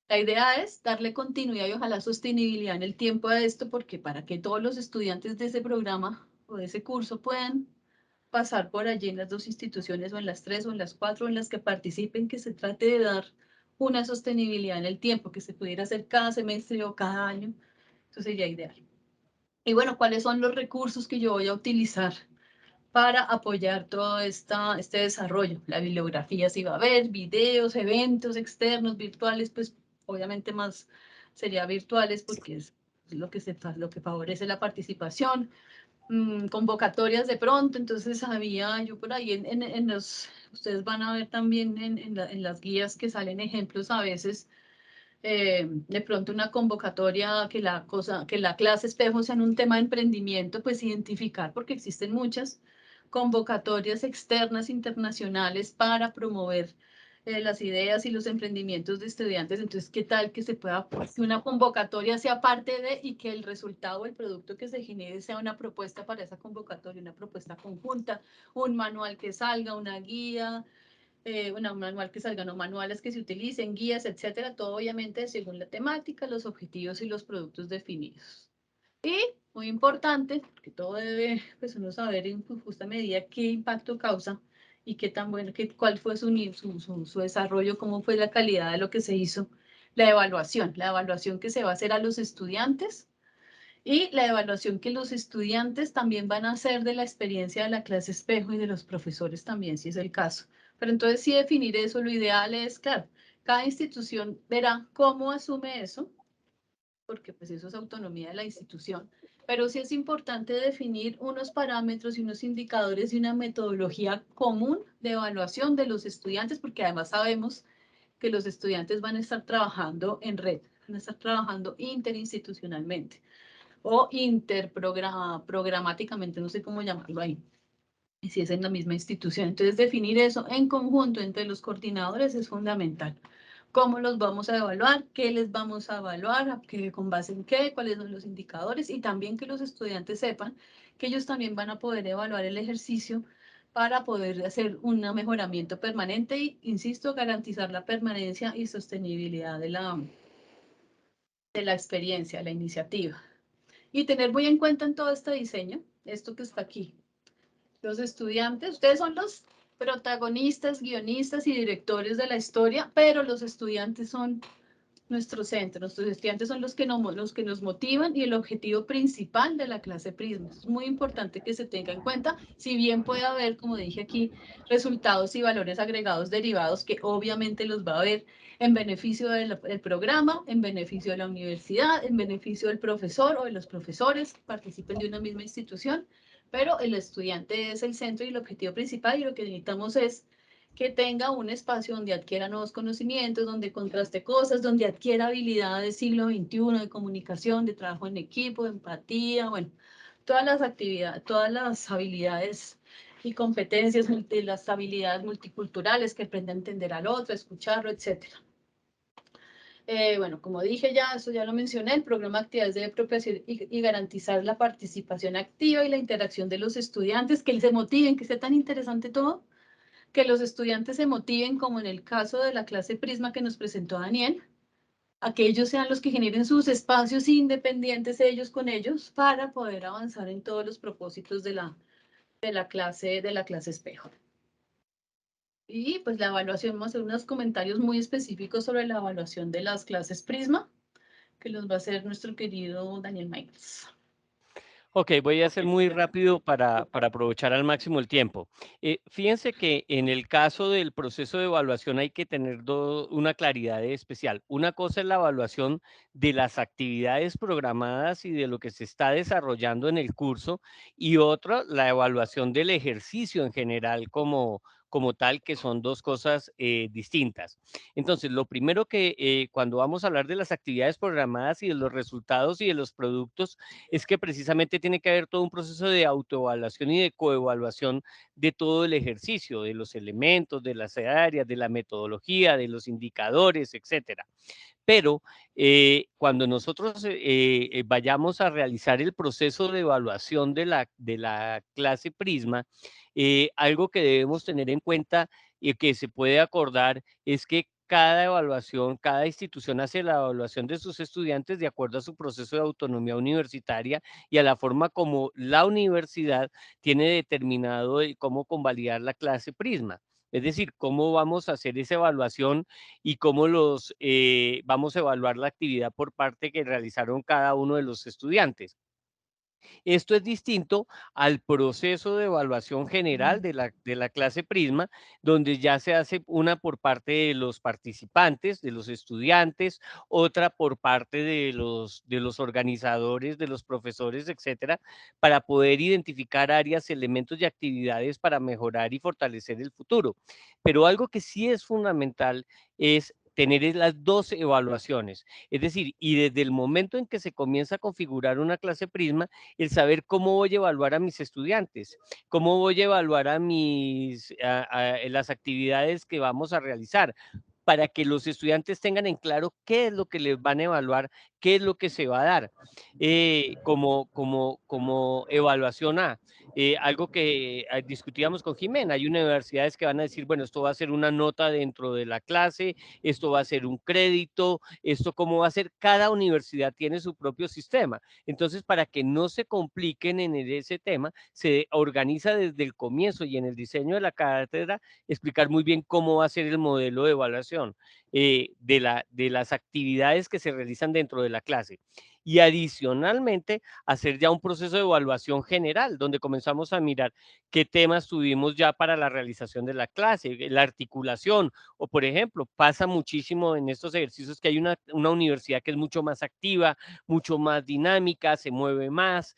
La idea es darle continuidad y ojalá sostenibilidad en el tiempo a esto, porque para que todos los estudiantes de ese programa o de ese curso puedan pasar por allí en las dos instituciones o en las tres o en las cuatro en las que participen, que se trate de dar una sostenibilidad en el tiempo, que se pudiera hacer cada semestre o cada año. Eso sería ideal. Y bueno, ¿cuáles son los recursos que yo voy a utilizar para apoyar todo este desarrollo? La bibliografía sí va a haber, videos, eventos externos, virtuales, pues obviamente más sería virtuales porque es lo que favorece la participación. Convocatorias de pronto, entonces había yo por ahí en los, ustedes van a ver también en las guías que salen ejemplos a veces, de pronto una convocatoria que la clase espejo sea en un tema de emprendimiento, pues identificar, porque existen muchas convocatorias externas internacionales para promover las ideas y los emprendimientos de estudiantes. Entonces, ¿qué tal que se pueda, que una convocatoria sea parte de y que el resultado, el producto que se genere sea una propuesta para esa convocatoria, una propuesta conjunta, un manual que salga, una guía, un manual que salgan o manuales que se utilicen, guías, etcétera, todo obviamente según la temática, los objetivos y los productos definidos. Y muy importante, porque todo debe, pues, uno saber en justa medida qué impacto causa y qué tan bueno, cuál fue su desarrollo, cómo fue la calidad de lo que se hizo, la evaluación que se va a hacer a los estudiantes y la evaluación que los estudiantes también van a hacer de la experiencia de la clase espejo y de los profesores también, si es el caso. Pero entonces sí definir eso, lo ideal es, claro, cada institución verá cómo asume eso, porque pues eso es autonomía de la institución, pero sí es importante definir unos parámetros y unos indicadores y una metodología común de evaluación de los estudiantes, porque además sabemos que los estudiantes van a estar trabajando en red, van a estar trabajando interinstitucionalmente o interprogramáticamente, no sé cómo llamarlo ahí, y si es en la misma institución. Entonces, definir eso en conjunto entre los coordinadores es fundamental. ¿Cómo los vamos a evaluar? ¿Qué les vamos a evaluar? ¿Con base en qué? ¿Cuáles son los indicadores? Y también que los estudiantes sepan que ellos también van a poder evaluar el ejercicio para poder hacer un mejoramiento permanente y, insisto, garantizar la permanencia y sostenibilidad de la experiencia, la iniciativa. Y tener muy en cuenta en todo este diseño, esto que está aquí. Los estudiantes, ustedes son los protagonistas, guionistas y directores de la historia, pero los estudiantes son nuestro centro. Nuestros estudiantes son los que nos motivan y el objetivo principal de la clase Prisma. Es muy importante que se tenga en cuenta, si bien puede haber, como dije aquí, resultados y valores agregados derivados, que obviamente los va a haber en beneficio del programa, en beneficio de la universidad, en beneficio del profesor o de los profesores que participen de una misma institución, pero el estudiante es el centro y el objetivo principal, y lo que necesitamos es que tenga un espacio donde adquiera nuevos conocimientos, donde contraste cosas, donde adquiera habilidades del siglo XXI de comunicación, de trabajo en equipo, de empatía, bueno, todas las actividades, todas las habilidades y competencias, las habilidades multiculturales, que aprenda a entender al otro, a escucharlo, etcétera. Bueno, como dije ya, eso ya lo mencioné, el programa de actividades debe propiciar y garantizar la participación activa y la interacción de los estudiantes, que se motiven, que sea tan interesante todo, que los estudiantes se motiven, como en el caso de la clase Prisma que nos presentó Daniel, a que ellos sean los que generen sus espacios independientes ellos con ellos para poder avanzar en todos los propósitos de la clase espejo. Y pues la evaluación, vamos a hacer unos comentarios muy específicos sobre la evaluación de las clases Prisma, que los va a hacer nuestro querido Daniel Michaels. Ok, voy a ser muy rápido para aprovechar al máximo el tiempo. Fíjense que en el caso del proceso de evaluación hay que tener una claridad especial. Una cosa es la evaluación de las actividades programadas y de lo que se está desarrollando en el curso, y otra, la evaluación del ejercicio en general como como tal, que son dos cosas distintas. Entonces, lo primero que cuando vamos a hablar de las actividades programadas y de los resultados y de los productos, es que precisamente tiene que haber todo un proceso de autoevaluación y de coevaluación de todo el ejercicio, de los elementos, de las áreas, de la metodología, de los indicadores, etcétera. Pero cuando nosotros vayamos a realizar el proceso de evaluación de la clase Prisma, algo que debemos tener en cuenta y que se puede acordar es que cada evaluación, cada institución hace la evaluación de sus estudiantes de acuerdo a su proceso de autonomía universitaria y a la forma como la universidad tiene determinado cómo convalidar la clase Prisma. Es decir, cómo vamos a hacer esa evaluación y cómo vamos a evaluar la actividad por parte que realizaron cada uno de los estudiantes. Esto es distinto al proceso de evaluación general de la clase Prisma, donde ya se hace una por parte de los participantes, de los estudiantes, otra por parte de los organizadores, de los profesores, etcétera, para poder identificar áreas, elementos y actividades para mejorar y fortalecer el futuro. Pero algo que sí es fundamental es tener las dos evaluaciones. Es decir, y desde el momento en que se comienza a configurar una clase Prisma, el saber cómo voy a evaluar a mis estudiantes, cómo voy a evaluar las actividades que vamos a realizar, para que los estudiantes tengan en claro qué es lo que les van a evaluar, qué es lo que se va a dar como evaluación A. Algo que discutíamos con Jimena, hay universidades que van a decir, bueno, esto va a ser una nota dentro de la clase, esto va a ser un crédito, esto cómo va a ser, cada universidad tiene su propio sistema. Entonces, para que no se compliquen en ese tema, se organiza desde el comienzo y en el diseño de la cátedra explicar muy bien cómo va a ser el modelo de evaluación de las actividades que se realizan dentro de la clase. Y adicionalmente, hacer ya un proceso de evaluación general, donde comenzamos a mirar qué temas tuvimos ya para la realización de la clase, la articulación, o por ejemplo, pasa muchísimo en estos ejercicios que hay una universidad que es mucho más activa, mucho más dinámica, se mueve más,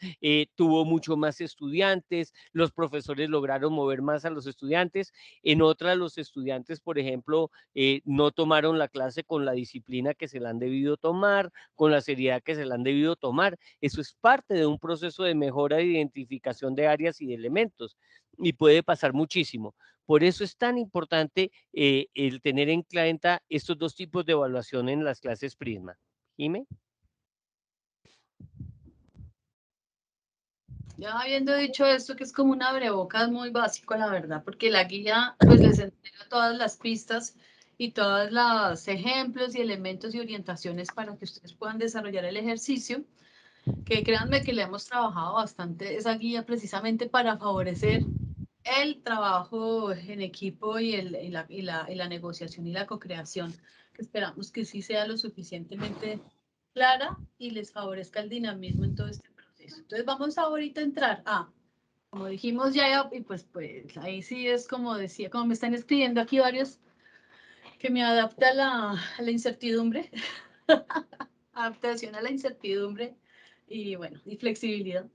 tuvo mucho más estudiantes, los profesores lograron mover más a los estudiantes, en otras los estudiantes, por ejemplo, no tomaron la clase con la disciplina que se la han debido tomar, con la seriedad que se la han debido tomar. Eso es parte de un proceso de mejora de identificación de áreas y de elementos y puede pasar muchísimo. Por eso es tan importante el tener en cuenta estos dos tipos de evaluación en las clases Prisma. Jime. Ya habiendo dicho esto, que es como un abrebocas muy básico, la verdad, porque la guía pues les entrega todas las pistas y todos los ejemplos y elementos y orientaciones para que ustedes puedan desarrollar el ejercicio, que créanme que le hemos trabajado bastante esa guía precisamente para favorecer el trabajo en equipo y la negociación y la co-creación, que esperamos que sí sea lo suficientemente clara y les favorezca el dinamismo en todo este proceso. Entonces vamos ahorita a entrar a, como dijimos ya, y pues ahí sí es como decía, como me están escribiendo aquí varios, que me adapta a la incertidumbre, adaptación a la incertidumbre y bueno, y flexibilidad.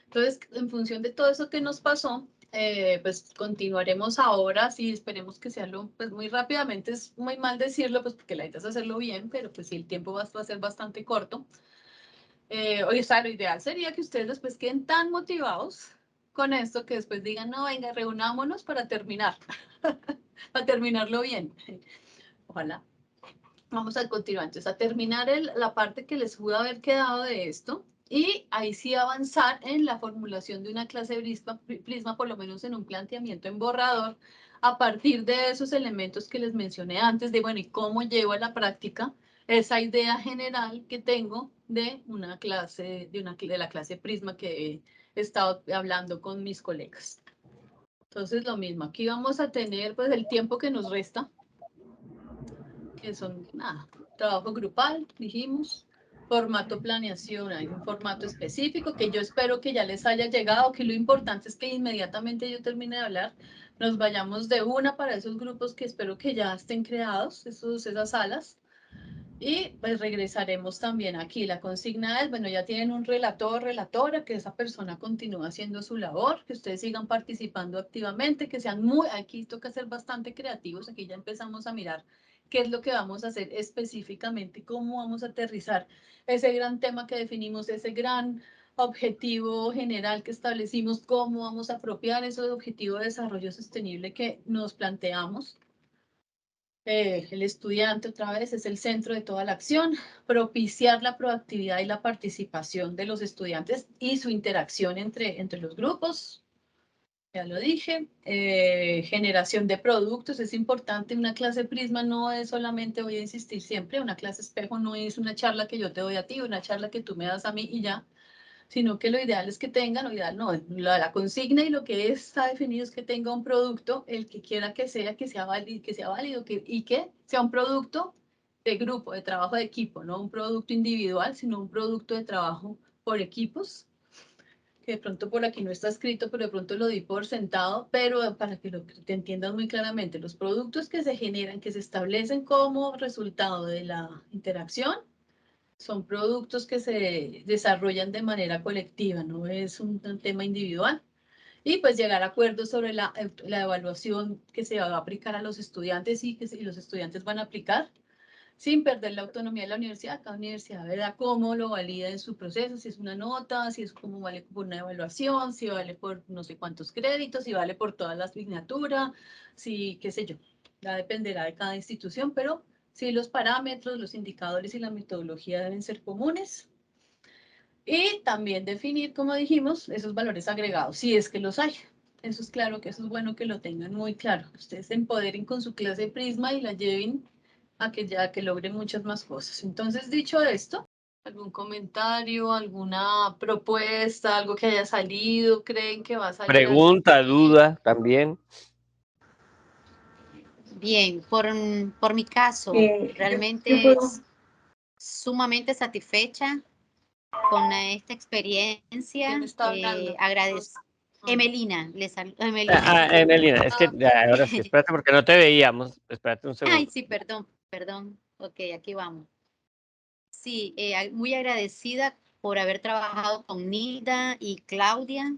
Entonces, en función de todo eso que nos pasó, pues continuaremos ahora, sí, esperemos que sea pues muy rápidamente, es muy mal decirlo, pues porque la idea es hacerlo bien, pero pues sí, el tiempo va a ser bastante corto. Oye, o sea, lo ideal sería que ustedes después queden tan motivados con esto que después digan, no, venga, reunámonos para terminar, para terminarlo bien. Ojalá. Vamos a continuar, entonces a terminar la parte que les pudo haber quedado de esto y ahí sí avanzar en la formulación de una clase de prisma, por lo menos en un planteamiento en borrador, a partir de esos elementos que les mencioné antes, de bueno, y cómo llevo a la práctica esa idea general que tengo de una clase, de la clase prisma que he estado hablando con mis colegas. Entonces lo mismo, aquí vamos a tener pues el tiempo que nos resta, que son, nada, trabajo grupal, dijimos, formato planeación, hay un formato específico que yo espero que ya les haya llegado, que lo importante es que inmediatamente yo termine de hablar, nos vayamos de una para esos grupos que espero que ya estén creados, esas salas, Y pues regresaremos también aquí. La consigna es, bueno, ya tienen un relator, relatora, que esa persona continúe haciendo su labor, que ustedes sigan participando activamente, que sean muy, aquí toca ser bastante creativos, aquí ya empezamos a mirar qué es lo que vamos a hacer específicamente, cómo vamos a aterrizar ese gran tema que definimos, ese gran objetivo general que establecimos, cómo vamos a apropiar ese objetivo de desarrollo sostenible que nos planteamos. El estudiante otra vez es el centro de toda la acción, propiciar la proactividad y la participación de los estudiantes y su interacción entre los grupos, ya lo dije. Generación de productos es importante. Una clase Prisma no es solamente, voy a insistir siempre, una clase espejo no es una charla que yo te doy a ti, una charla que tú me das a mí y ya, sino que lo ideal es que tengan, lo ideal no, la consigna y lo que está definido es que tenga un producto, el que quiera que sea válido y que sea un producto de grupo, de trabajo de equipo, no un producto individual, sino un producto de trabajo por equipos, que de pronto por aquí no está escrito, pero de pronto lo di por sentado, pero para que te entiendas muy claramente, los productos que se generan, que se establecen como resultado de la interacción, son productos que se desarrollan de manera colectiva, no es un tema individual. Y pues llegar a acuerdos sobre la evaluación que se va a aplicar a los estudiantes y que los estudiantes van a aplicar sin perder la autonomía de la universidad. Cada universidad verá cómo lo valida en su proceso, si es una nota, si es cómo vale por una evaluación, si vale por no sé cuántos créditos, si vale por toda la asignatura, si qué sé yo. Ya dependerá de cada institución, pero sí los parámetros, los indicadores y la metodología deben ser comunes. Y también definir, como dijimos, esos valores agregados, si es que los hay. Eso es claro, que eso es bueno que lo tengan muy claro. Ustedes se empoderen con su clase de Prisma y la lleven a que logren muchas más cosas. Entonces, dicho esto, ¿algún comentario, alguna propuesta, algo que haya salido, creen que va a salir algo Pregunta, aquí? duda también. Bien, por mi caso, Yo realmente puedo. sumamente satisfecha con esta experiencia. ¿Quién está hablando? Emelina, Emelina. Emelina, es que ahora sí, espérate porque no te veíamos. Espérate un Ay, segundo. sí, perdón. Ok, aquí vamos. Sí, muy agradecida por haber trabajado con Nilda y Claudia,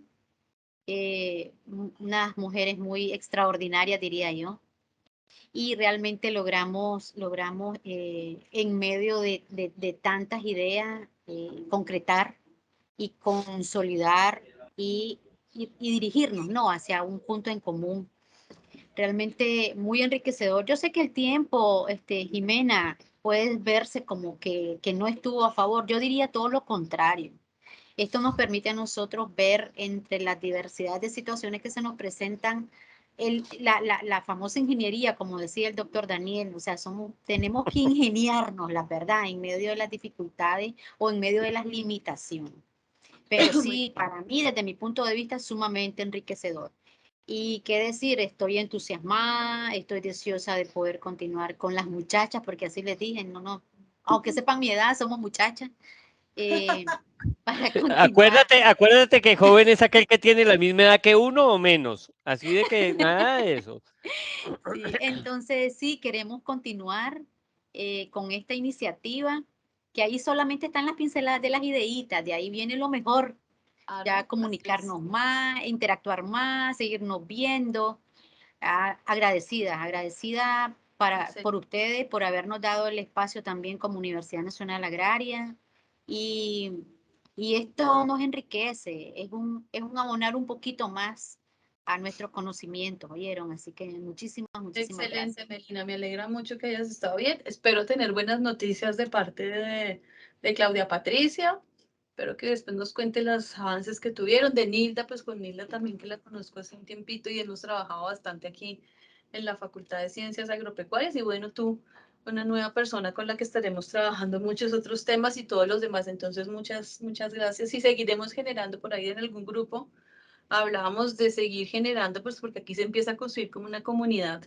unas mujeres muy extraordinarias, diría yo. Y realmente logramos en medio de tantas ideas concretar y consolidar y dirigirnos, ¿no?, hacia un punto en común. Realmente muy enriquecedor. Yo sé que el tiempo, Jimena, puede verse como que no estuvo a favor. Yo diría todo lo contrario. Esto nos permite a nosotros ver entre la diversidad de situaciones que se nos presentan la famosa ingeniería, como decía el doctor Daniel. O sea, tenemos que ingeniarnos, la verdad, en medio de las dificultades o en medio de las limitaciones. Pero sí, para mí, desde mi punto de vista, es sumamente enriquecedor. Y qué decir, estoy entusiasmada, estoy deseosa de poder continuar con las muchachas, porque así les dije, no, aunque sepan mi edad, somos muchachas, para continuar. Acuérdate que joven es aquel que tiene la misma edad que uno o menos. Así de que nada de eso. Sí, entonces sí, queremos continuar con esta iniciativa, que ahí solamente están las pinceladas de las ideitas, de ahí viene lo mejor, Ah, ya no, así es. comunicarnos más, interactuar más, seguirnos viendo. Agradecida por ustedes, por habernos dado el espacio también como Universidad Nacional Agraria. Y, y esto nos enriquece, es un abonar un poquito más a nuestros conocimientos, ¿oyeron? Así que muchísimas Excelente, gracias. Melina. Me alegra mucho que hayas estado bien. Espero tener buenas noticias de parte de Claudia Patricia. Espero que después nos cuente los avances que tuvieron. De Nilda, pues con Nilda también, que la conozco hace un tiempito y hemos trabajado bastante aquí en la Facultad de Ciencias Agropecuarias. Y bueno, tú, una nueva persona con la que estaremos trabajando muchos otros temas y todos los demás. Entonces, muchas gracias y seguiremos generando por ahí en algún grupo. Hablábamos de seguir generando, pues porque aquí se empieza a construir como una comunidad,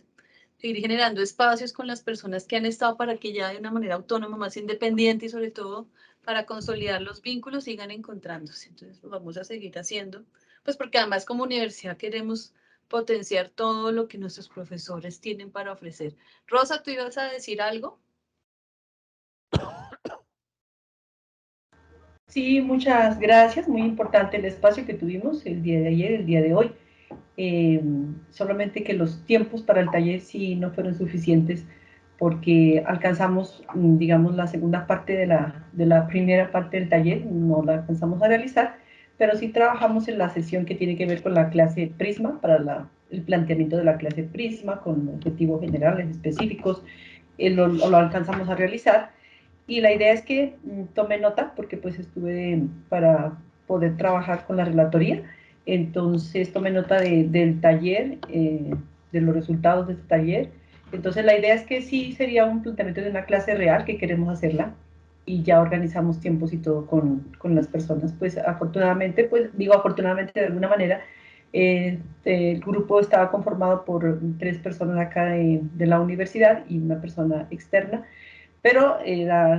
seguir generando espacios con las personas que han estado para que ya de una manera autónoma, más independiente y sobre todo para consolidar los vínculos sigan encontrándose. Entonces lo vamos a seguir haciendo, pues porque además como universidad queremos potenciar todo lo que nuestros profesores tienen para ofrecer. Rosa, ¿tú ibas a decir algo? Sí, muchas gracias. Muy importante el espacio que tuvimos el día de ayer, el día de hoy. Solamente que los tiempos para el taller sí no fueron suficientes porque alcanzamos, digamos, la segunda parte de la primera parte del taller, no la alcanzamos a realizar, pero sí trabajamos en la sesión que tiene que ver con la clase Prisma, para el planteamiento de la clase Prisma, con objetivos generales específicos, lo alcanzamos a realizar. Y la idea es que tome nota, porque pues estuve para poder trabajar con la relatoría, entonces tome nota del taller, de los resultados de este taller. Entonces la idea es que sí sería un planteamiento de una clase real que queremos hacerla y ya organizamos tiempos y todo con las personas. Pues afortunadamente, pues digo afortunadamente de alguna manera, el grupo estaba conformado por 3 personas acá de la universidad y una persona externa, pero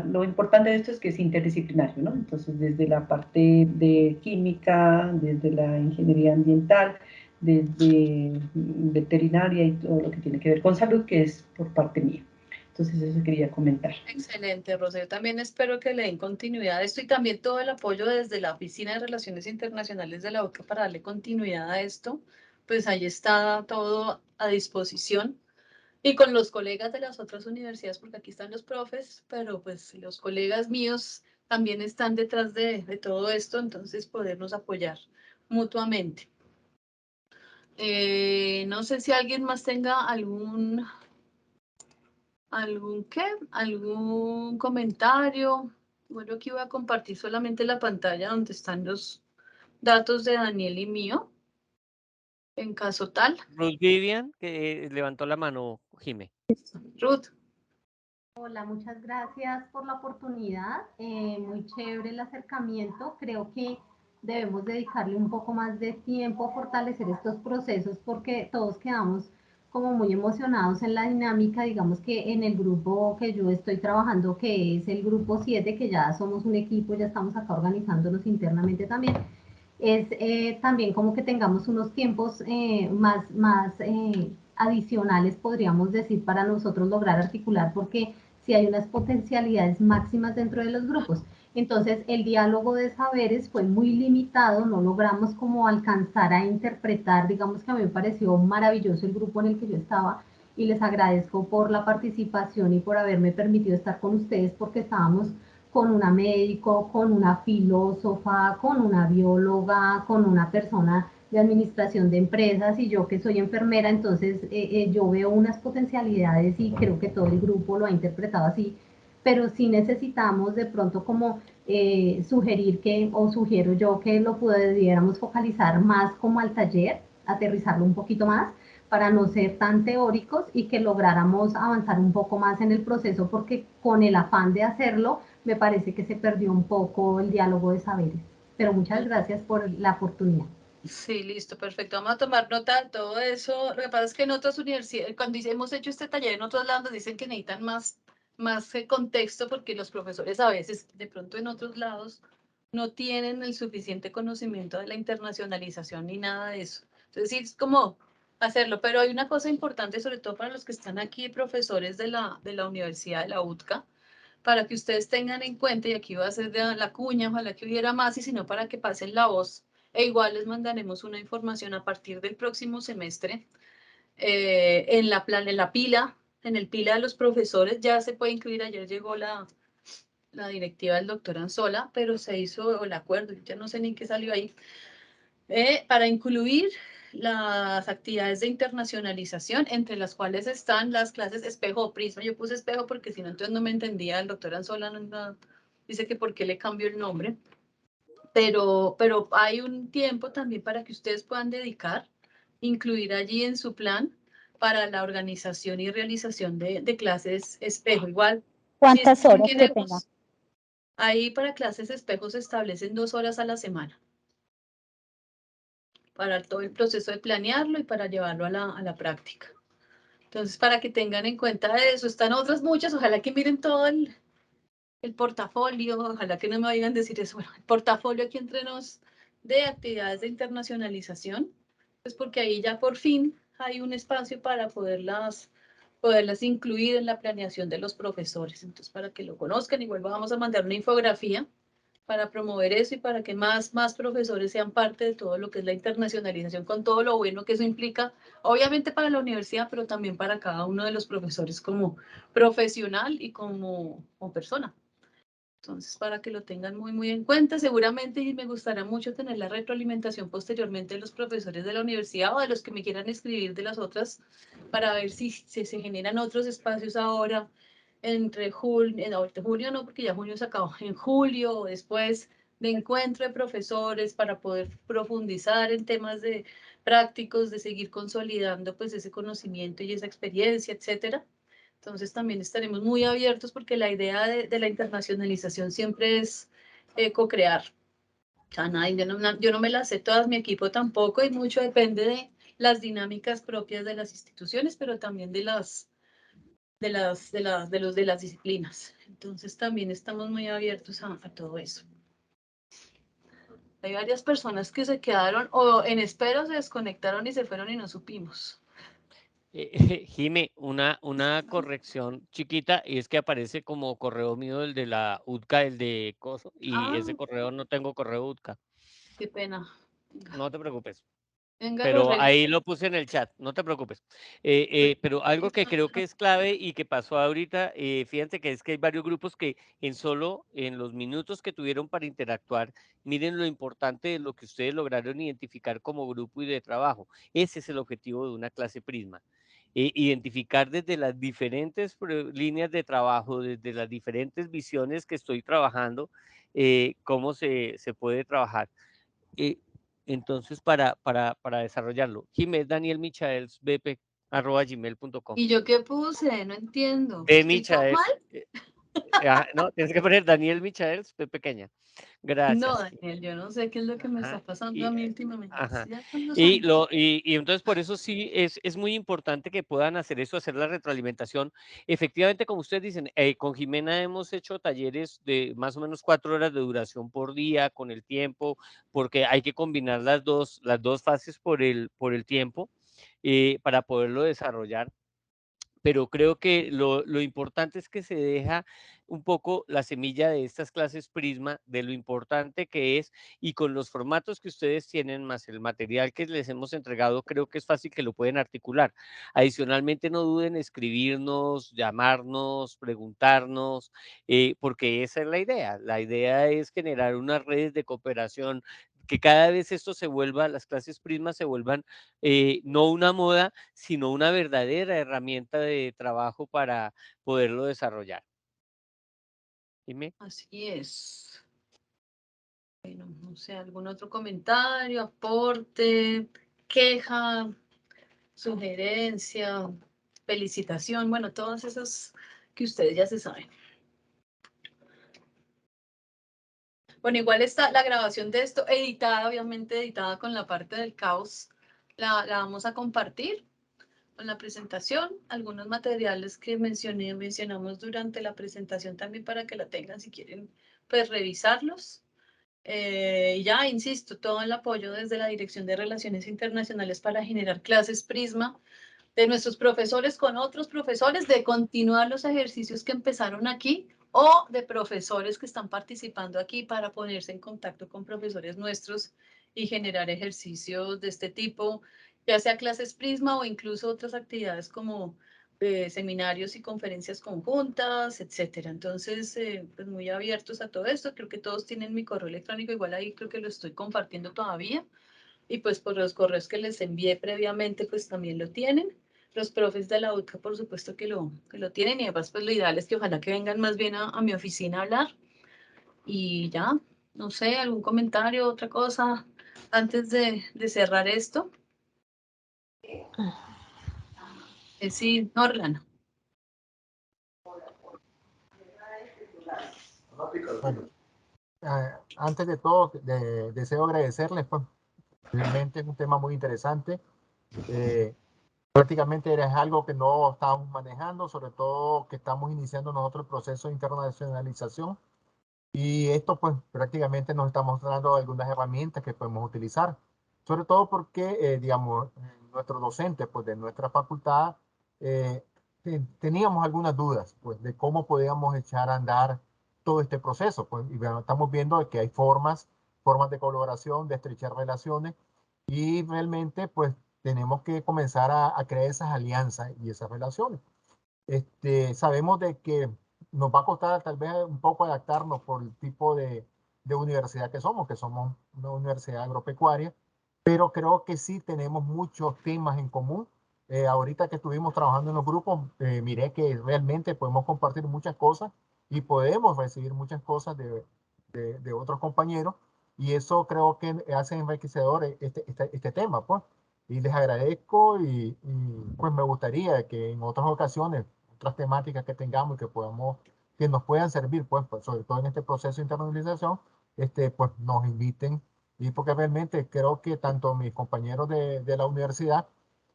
lo importante de esto es que es interdisciplinario, ¿no? Entonces, desde la parte de química, desde la ingeniería ambiental, desde veterinaria y todo lo que tiene que ver con salud, que es por parte mía. Entonces, eso quería comentar. Excelente, Rosé. También espero que le den continuidad a esto y también todo el apoyo desde la Oficina de Relaciones Internacionales de la UCA para darle continuidad a esto. Pues ahí está todo a disposición. Y con los colegas de las otras universidades, porque aquí están los profes, pero pues los colegas míos también están detrás de todo esto, entonces podernos apoyar mutuamente. No sé si alguien más tenga algún comentario. Bueno, aquí voy a compartir solamente la pantalla donde están los datos de Daniel y mío, en caso tal. Ruth Vivian, que levantó la mano, Jime. Ruth. Hola, muchas gracias por la oportunidad. Muy chévere el acercamiento. Creo que debemos dedicarle un poco más de tiempo a fortalecer estos procesos porque todos quedamos como muy emocionados en la dinámica. Digamos que en el grupo que yo estoy trabajando, que es el grupo 7, que ya somos un equipo, ya estamos acá organizándonos internamente también, es también como que tengamos unos tiempos más adicionales, podríamos decir, para nosotros lograr articular, porque si hay unas potencialidades máximas dentro de los grupos. Entonces, el diálogo de saberes fue muy limitado, no logramos como alcanzar a interpretar. Digamos que a mí me pareció maravilloso el grupo en el que yo estaba y les agradezco por la participación y por haberme permitido estar con ustedes, porque estábamos con una médico, con una filósofa, con una bióloga, con una persona de administración de empresas y yo que soy enfermera. Entonces yo veo unas potencialidades y creo que todo el grupo lo ha interpretado así, pero sí necesitamos de pronto como sugerir que, o sugiero yo que lo pudiéramos focalizar más como al taller, aterrizarlo un poquito más para no ser tan teóricos y que lográramos avanzar un poco más en el proceso, porque con el afán de hacerlo me parece que se perdió un poco el diálogo de saberes. Pero muchas gracias por la oportunidad. Sí, listo, perfecto. Vamos a tomar nota de todo eso. Lo que pasa es que en otras universidades, cuando hemos hecho este taller en otros lados, dicen que necesitan más contexto porque los profesores a veces, de pronto en otros lados, no tienen el suficiente conocimiento de la internacionalización ni nada de eso. Entonces, sí, es como hacerlo. Pero hay una cosa importante, sobre todo para los que están aquí, profesores de la Universidad de la UTCA, para que ustedes tengan en cuenta, y aquí va a ser de la cuña, ojalá que hubiera más, y si no, para que pasen la voz. E igual les mandaremos una información a partir del próximo semestre en la pila, en el pila de los profesores. Ya se puede incluir. Ayer llegó la directiva del doctor Anzola, pero se hizo el acuerdo, ya no sé ni qué salió ahí, para incluir las actividades de internacionalización, entre las cuales están las clases espejo o prisma. Yo puse espejo porque si no, entonces no me entendía. El doctor Anzola dice que por qué le cambio el nombre. Pero hay un tiempo también para que ustedes puedan dedicar, incluir allí en su plan para la organización y realización de clases espejo. Igual, ¿Cuántas horas que tenga? Ahí para clases espejo se establecen 2 horas a la semana para todo el proceso de planearlo y para llevarlo a la práctica. Entonces, para que tengan en cuenta eso, están otras muchas. Ojalá que miren todo el portafolio, ojalá que no me vayan a decir eso. Bueno, el portafolio aquí entre nos de actividades de internacionalización, pues porque ahí ya por fin hay un espacio para poderlas incluir en la planeación de los profesores. Entonces, para que lo conozcan, igual vamos a mandar una infografía para promover eso y para que más profesores sean parte de todo lo que es la internacionalización, con todo lo bueno que eso implica, obviamente para la universidad, pero también para cada uno de los profesores como profesional y como persona. Entonces, para que lo tengan muy en cuenta, seguramente y me gustaría mucho tener la retroalimentación posteriormente de los profesores de la universidad o de los que me quieran escribir de las otras, para ver si se generan otros espacios ahora entre junio no, porque ya junio se acabó, en julio o después, de encuentro de profesores para poder profundizar en temas de prácticos, de seguir consolidando pues ese conocimiento y esa experiencia, etcétera. Entonces también estaremos muy abiertos porque la idea de la internacionalización siempre es co-crear. O sea, yo no me las sé todas, mi equipo tampoco, y mucho depende de las dinámicas propias de las instituciones, pero también de las disciplinas. Entonces también estamos muy abiertos a todo eso. Hay varias personas que se quedaron o en espera, se desconectaron y se fueron y no supimos. Jime, una corrección chiquita, y es que aparece como correo mío el de la UTCA, el de Coso, y ese correo no tengo correo UTCA. Qué pena. No te preocupes. Venga, lo Pero ahí reviso. lo puse en el chat, no te preocupes. Pero algo que creo que es clave y que pasó ahorita, fíjense que es que hay varios grupos que en los minutos que tuvieron para interactuar, miren lo importante de lo que ustedes lograron identificar como grupo y de trabajo. Ese es el objetivo de una clase Prisma. Identificar desde las diferentes líneas de trabajo, desde las diferentes visiones que estoy trabajando, cómo se puede trabajar. Entonces, para desarrollarlo, Jiménez Daniel Michaels, bp@gmail.com. ¿Y yo qué puse? No entiendo. De ¿Estoy todo Michaels, mal? no, tienes que poner Daniel Michaels, P pequeña. No, Gracias. Daniel, yo no sé qué es lo que me está Ajá. pasando a Y, mí últimamente. ajá. Ya son 2 Y, años. entonces por eso sí es muy importante que puedan hacer eso, hacer la retroalimentación. Efectivamente, como ustedes dicen, con Jimena hemos hecho talleres de más o menos 4 horas de duración por día, con el tiempo, porque hay que combinar las dos fases por el tiempo para poderlo desarrollar. Pero creo que lo importante es que se deja un poco la semilla de estas clases Prisma, de lo importante que es, y con los formatos que ustedes tienen, más el material que les hemos entregado, creo que es fácil que lo pueden articular. Adicionalmente, no duden en escribirnos, llamarnos, preguntarnos, porque esa es la idea. La idea es generar unas redes de cooperación, que cada vez esto se vuelva, las clases Prisma se vuelvan no una moda, sino una verdadera herramienta de trabajo para poderlo desarrollar. Dime. Así es. Bueno, no sé, algún otro comentario, aporte, queja, sugerencia, felicitación, bueno, todas esas que ustedes ya se saben. Bueno, igual está la grabación de esto editada, obviamente editada con la parte del caos, la vamos a compartir con la presentación, algunos materiales que mencionamos durante la presentación también para que la tengan si quieren pues revisarlos. Ya, insisto, todo el apoyo desde la Dirección de Relaciones Internacionales para generar clases Prisma de nuestros profesores con otros profesores, de continuar los ejercicios que empezaron aquí o de profesores que están participando aquí para ponerse en contacto con profesores nuestros y generar ejercicios de este tipo, ya sea clases Prisma o incluso otras actividades como seminarios y conferencias conjuntas, etcétera. Entonces, pues muy abiertos a todo esto. Creo que todos tienen mi correo electrónico, igual ahí creo que lo estoy compartiendo todavía. Y pues por los correos que les envié previamente, pues también lo tienen. Los profes de la UTCA, por supuesto que lo tienen. Y además, pues lo ideal es que ojalá que vengan más bien a mi oficina a hablar. Y ya, no sé, algún comentario, otra cosa, antes de cerrar esto. Sí, Norlan. Bueno, antes de todo, deseo agradecerles, pues, realmente es un tema muy interesante. Prácticamente es algo que no estábamos manejando, sobre todo que estamos iniciando nosotros el proceso de internacionalización. Y esto, pues, prácticamente nos está mostrando algunas herramientas que podemos utilizar, sobre todo porque, digamos, nuestros docentes, pues, de nuestra facultad, teníamos algunas dudas, pues, de cómo podíamos echar a andar todo este proceso. Pues, y bueno, estamos viendo que hay formas de colaboración, de estrechar relaciones, y realmente pues tenemos que comenzar a crear esas alianzas y esas relaciones. Sabemos de que nos va a costar tal vez un poco adaptarnos por el tipo de universidad que somos una universidad agropecuaria, pero creo que sí tenemos muchos temas en común. Ahorita que estuvimos trabajando en los grupos, miré que realmente podemos compartir muchas cosas y podemos recibir muchas cosas de otros compañeros, y eso creo que hace enriquecedor este tema, pues. Y les agradezco pues me gustaría que en otras ocasiones, otras temáticas que tengamos y que nos puedan servir, pues sobre todo en este proceso de internacionalización, pues nos inviten. Y porque realmente creo que tanto mis compañeros de la universidad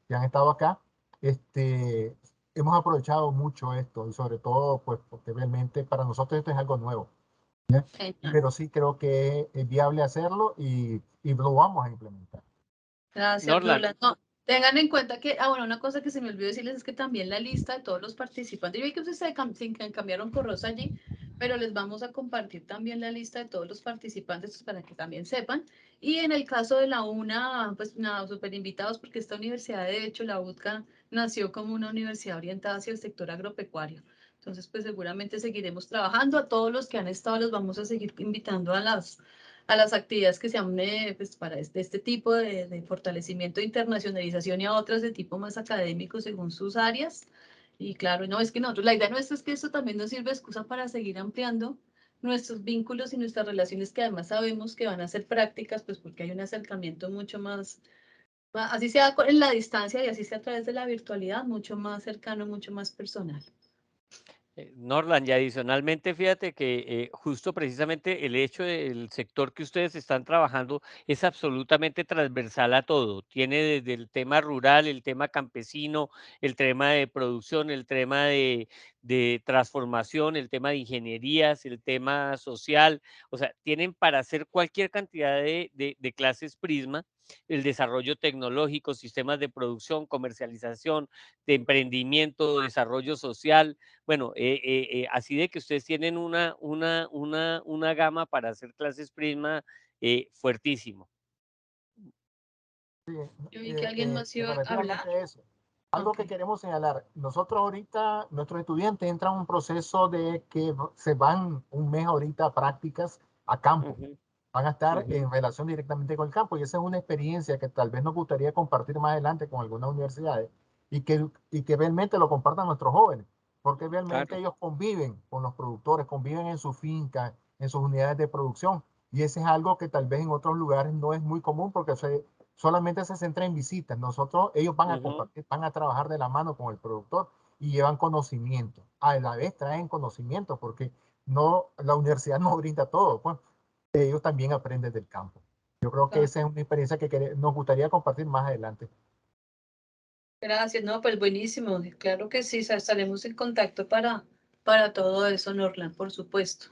que han estado acá, hemos aprovechado mucho esto, y sobre todo pues porque realmente para nosotros esto es algo nuevo, ¿ya? Pero sí creo que es viable hacerlo, y lo vamos a implementar. Gracias, Norland. Roland. No, tengan en cuenta que, bueno, una cosa que se me olvidó decirles es que también la lista de todos los participantes, yo vi que ustedes se cambiaron por Rosa allí, pero les vamos a compartir también la lista de todos los participantes pues, para que también sepan. Y en el caso de la UNA, pues nada, súper invitados porque esta universidad, de hecho, la UTCA, nació como una universidad orientada hacia el sector agropecuario. Entonces, pues seguramente seguiremos trabajando. A todos los que han estado los vamos a seguir invitando a las actividades que sean pues, para este tipo de fortalecimiento de internacionalización, y a otras de tipo más académico según sus áreas. Y claro, no, es que nosotros, la idea nuestra es que esto también nos sirve de excusa para seguir ampliando nuestros vínculos y nuestras relaciones, que además sabemos que van a ser prácticas, pues porque hay un acercamiento mucho más, así sea en la distancia y así sea a través de la virtualidad, mucho más cercano, mucho más personal. Norland, y adicionalmente, fíjate que justo precisamente el hecho del sector que ustedes están trabajando es absolutamente transversal a todo. Tiene desde el tema rural, el tema campesino, el tema de producción, el tema de transformación, el tema de ingenierías, el tema social. O sea, tienen para hacer cualquier cantidad de clases Prisma, el desarrollo tecnológico, sistemas de producción, comercialización, de emprendimiento, desarrollo social. Bueno, así de que ustedes tienen una gama para hacer clases Prisma fuertísimo. Sí, Yo vi que alguien más iba a relativamente hablar. a eso. Algo que queremos señalar, nosotros ahorita, nuestros estudiantes entran en un proceso de que se van un mes ahorita a prácticas a campo. Ujú, Van a estar ujú. en relación directamente con el campo, y esa es una experiencia que tal vez nos gustaría compartir más adelante con algunas universidades, y que realmente lo compartan nuestros jóvenes, porque realmente Claro. ellos conviven con los productores, conviven en su finca, en sus unidades de producción, y ese es algo que tal vez en otros lugares no es muy común porque solamente se centra en visitas. Ellos van a Ujú. compartir, van a trabajar de la mano con el productor y llevan conocimiento. A la vez traen conocimiento porque la universidad no brinda todo, pues ellos también aprenden del campo. Yo creo que esa es una experiencia que nos gustaría compartir más adelante. Gracias, no, pues buenísimo. Claro que sí, estaremos en contacto para todo eso, Norland, por supuesto.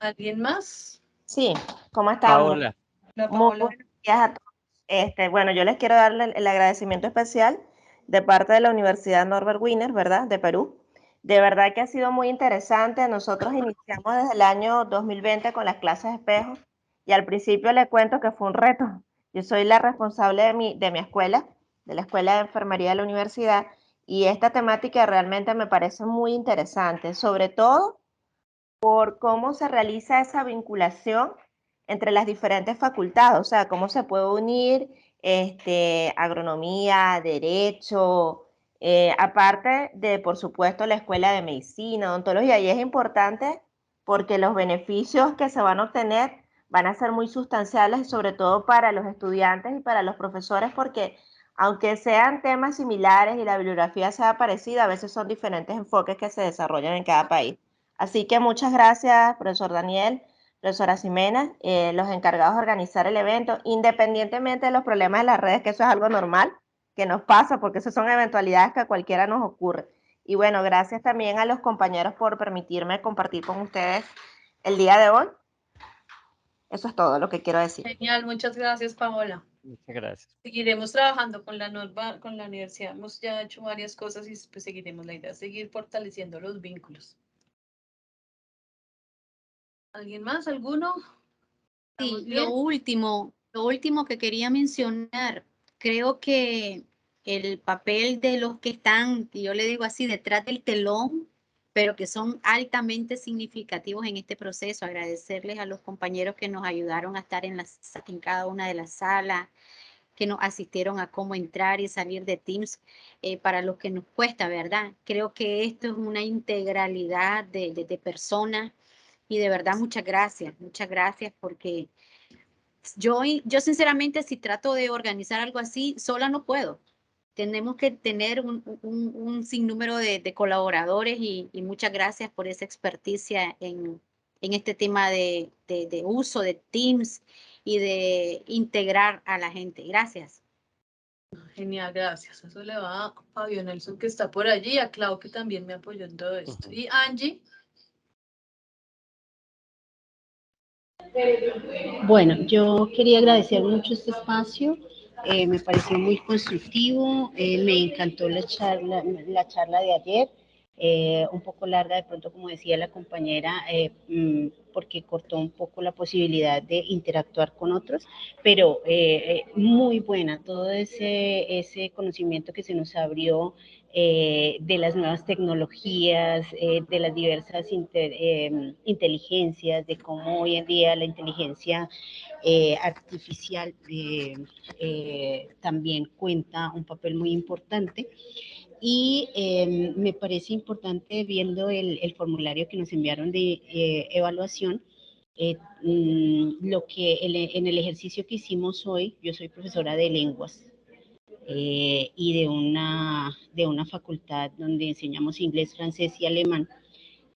¿Alguien más? Sí, ¿cómo estamos? Paola. Hola, Muy Paola. buenos días a todos. Bueno, yo les quiero darle el agradecimiento especial de parte de la Universidad Norbert Wiener, ¿verdad? De Perú. De verdad que ha sido muy interesante. Nosotros iniciamos desde el año 2020 con las clases espejo, y al principio les cuento que fue un reto. Yo soy la responsable de mi escuela, de la Escuela de Enfermería de la universidad, y esta temática realmente me parece muy interesante, sobre todo por cómo se realiza esa vinculación entre las diferentes facultades, o sea, cómo se puede unir agronomía, derecho, aparte de, por supuesto, la escuela de medicina, odontología, y es importante porque los beneficios que se van a obtener van a ser muy sustanciales, sobre todo para los estudiantes y para los profesores, porque aunque sean temas similares y la bibliografía sea parecida, a veces son diferentes enfoques que se desarrollan en cada país. Así que muchas gracias, profesor Daniel, profesora Ximena, los encargados de organizar el evento, independientemente de los problemas de las redes, que eso es algo normal, que nos pasa, porque esas son eventualidades que a cualquiera nos ocurre. Y bueno, gracias también a los compañeros por permitirme compartir con ustedes el día de hoy. Eso es todo lo que quiero decir. Genial, muchas gracias, Paola. Muchas gracias. Seguiremos trabajando con la Norma, con la universidad. Hemos ya hecho varias cosas y pues seguiremos. La idea es seguir fortaleciendo los vínculos. ¿Alguien más? ¿Alguno? Sí, lo último que quería mencionar, creo que el papel de los que están, yo le digo así, detrás del telón, pero que son altamente significativos en este proceso, agradecerles a los compañeros que nos ayudaron a estar en cada una de las salas, que nos asistieron a cómo entrar y salir de Teams, para los que nos cuesta, ¿verdad? Creo que esto es una integralidad de personas y de verdad muchas gracias porque yo sinceramente si trato de organizar algo así, sola no puedo. Tenemos que tener un sinnúmero de colaboradores y muchas gracias por esa experticia en este tema de uso de Teams y de integrar a la gente. Gracias. Genial, gracias. Eso le va a Fabio Nelson, que está por allí, a Clau, que también me apoyó en todo esto. Y Angie. Bueno, yo quería agradecer mucho este espacio, me pareció muy constructivo, me encantó la charla de ayer, un poco larga de pronto, como decía la compañera, porque cortó un poco la posibilidad de interactuar con otros, pero muy buena, todo ese conocimiento que se nos abrió de las nuevas tecnologías, de las diversas inteligencias, de cómo hoy en día la inteligencia artificial también cuenta un papel muy importante. Y me parece importante, viendo el formulario que nos enviaron de evaluación, lo que en el ejercicio que hicimos hoy, yo soy profesora de lenguas, y de una facultad donde enseñamos inglés, francés y alemán,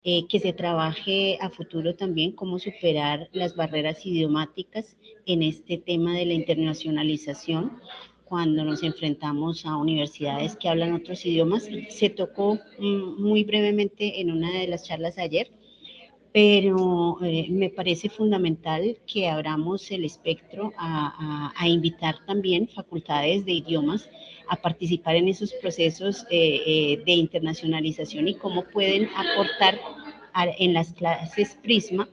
que se trabaje a futuro también cómo superar las barreras idiomáticas en este tema de la internacionalización. Cuando nos enfrentamos a universidades que hablan otros idiomas, se tocó muy brevemente en una de las charlas ayer, pero me parece fundamental que abramos el espectro a invitar también facultades de idiomas a participar en esos procesos de internacionalización y cómo pueden aportar en las clases Prisma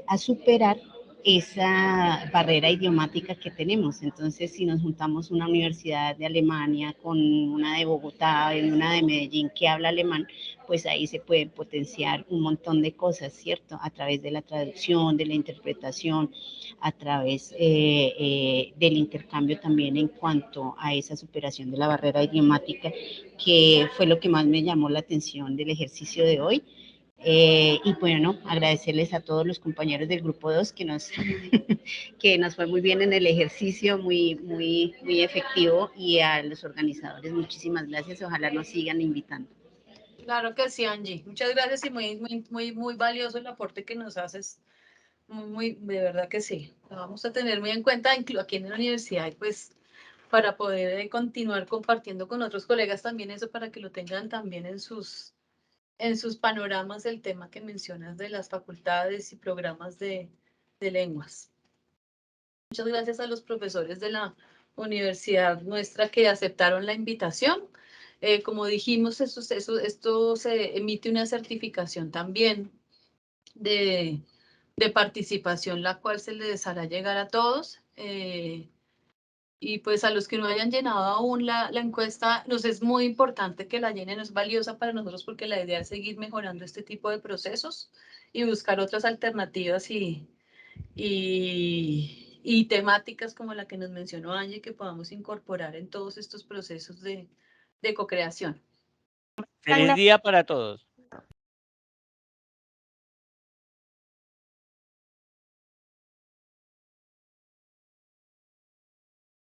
a superar esa barrera idiomática que tenemos. Entonces, si nos juntamos una universidad de Alemania con una de Bogotá y una de Medellín que habla alemán, pues ahí se pueden potenciar un montón de cosas, ¿cierto? A través de la traducción, de la interpretación, a través del intercambio también en cuanto a esa superación de la barrera idiomática, que fue lo que más me llamó la atención del ejercicio de hoy. Y bueno, agradecerles a todos los compañeros del grupo 2 que nos fue muy bien en el ejercicio, muy efectivo, y a los organizadores, muchísimas gracias, ojalá nos sigan invitando. Claro que sí, Angie. Muchas gracias y muy valioso el aporte que nos haces. De verdad que sí. Lo vamos a tener muy en cuenta aquí en la universidad y pues para poder continuar compartiendo con otros colegas también eso, para que lo tengan también en sus panoramas, el tema que mencionas de las facultades y programas de lenguas. Muchas gracias a los profesores de la universidad nuestra que aceptaron la invitación. Como dijimos, esto se emite una certificación también de participación, la cual se les hará llegar a todos. Y pues a los que no hayan llenado aún la encuesta, nos es muy importante que la llenen, es valiosa para nosotros porque la idea es seguir mejorando este tipo de procesos y buscar otras alternativas y temáticas como la que nos mencionó Angie, que podamos incorporar en todos estos procesos de co-creación. Feliz día para todos.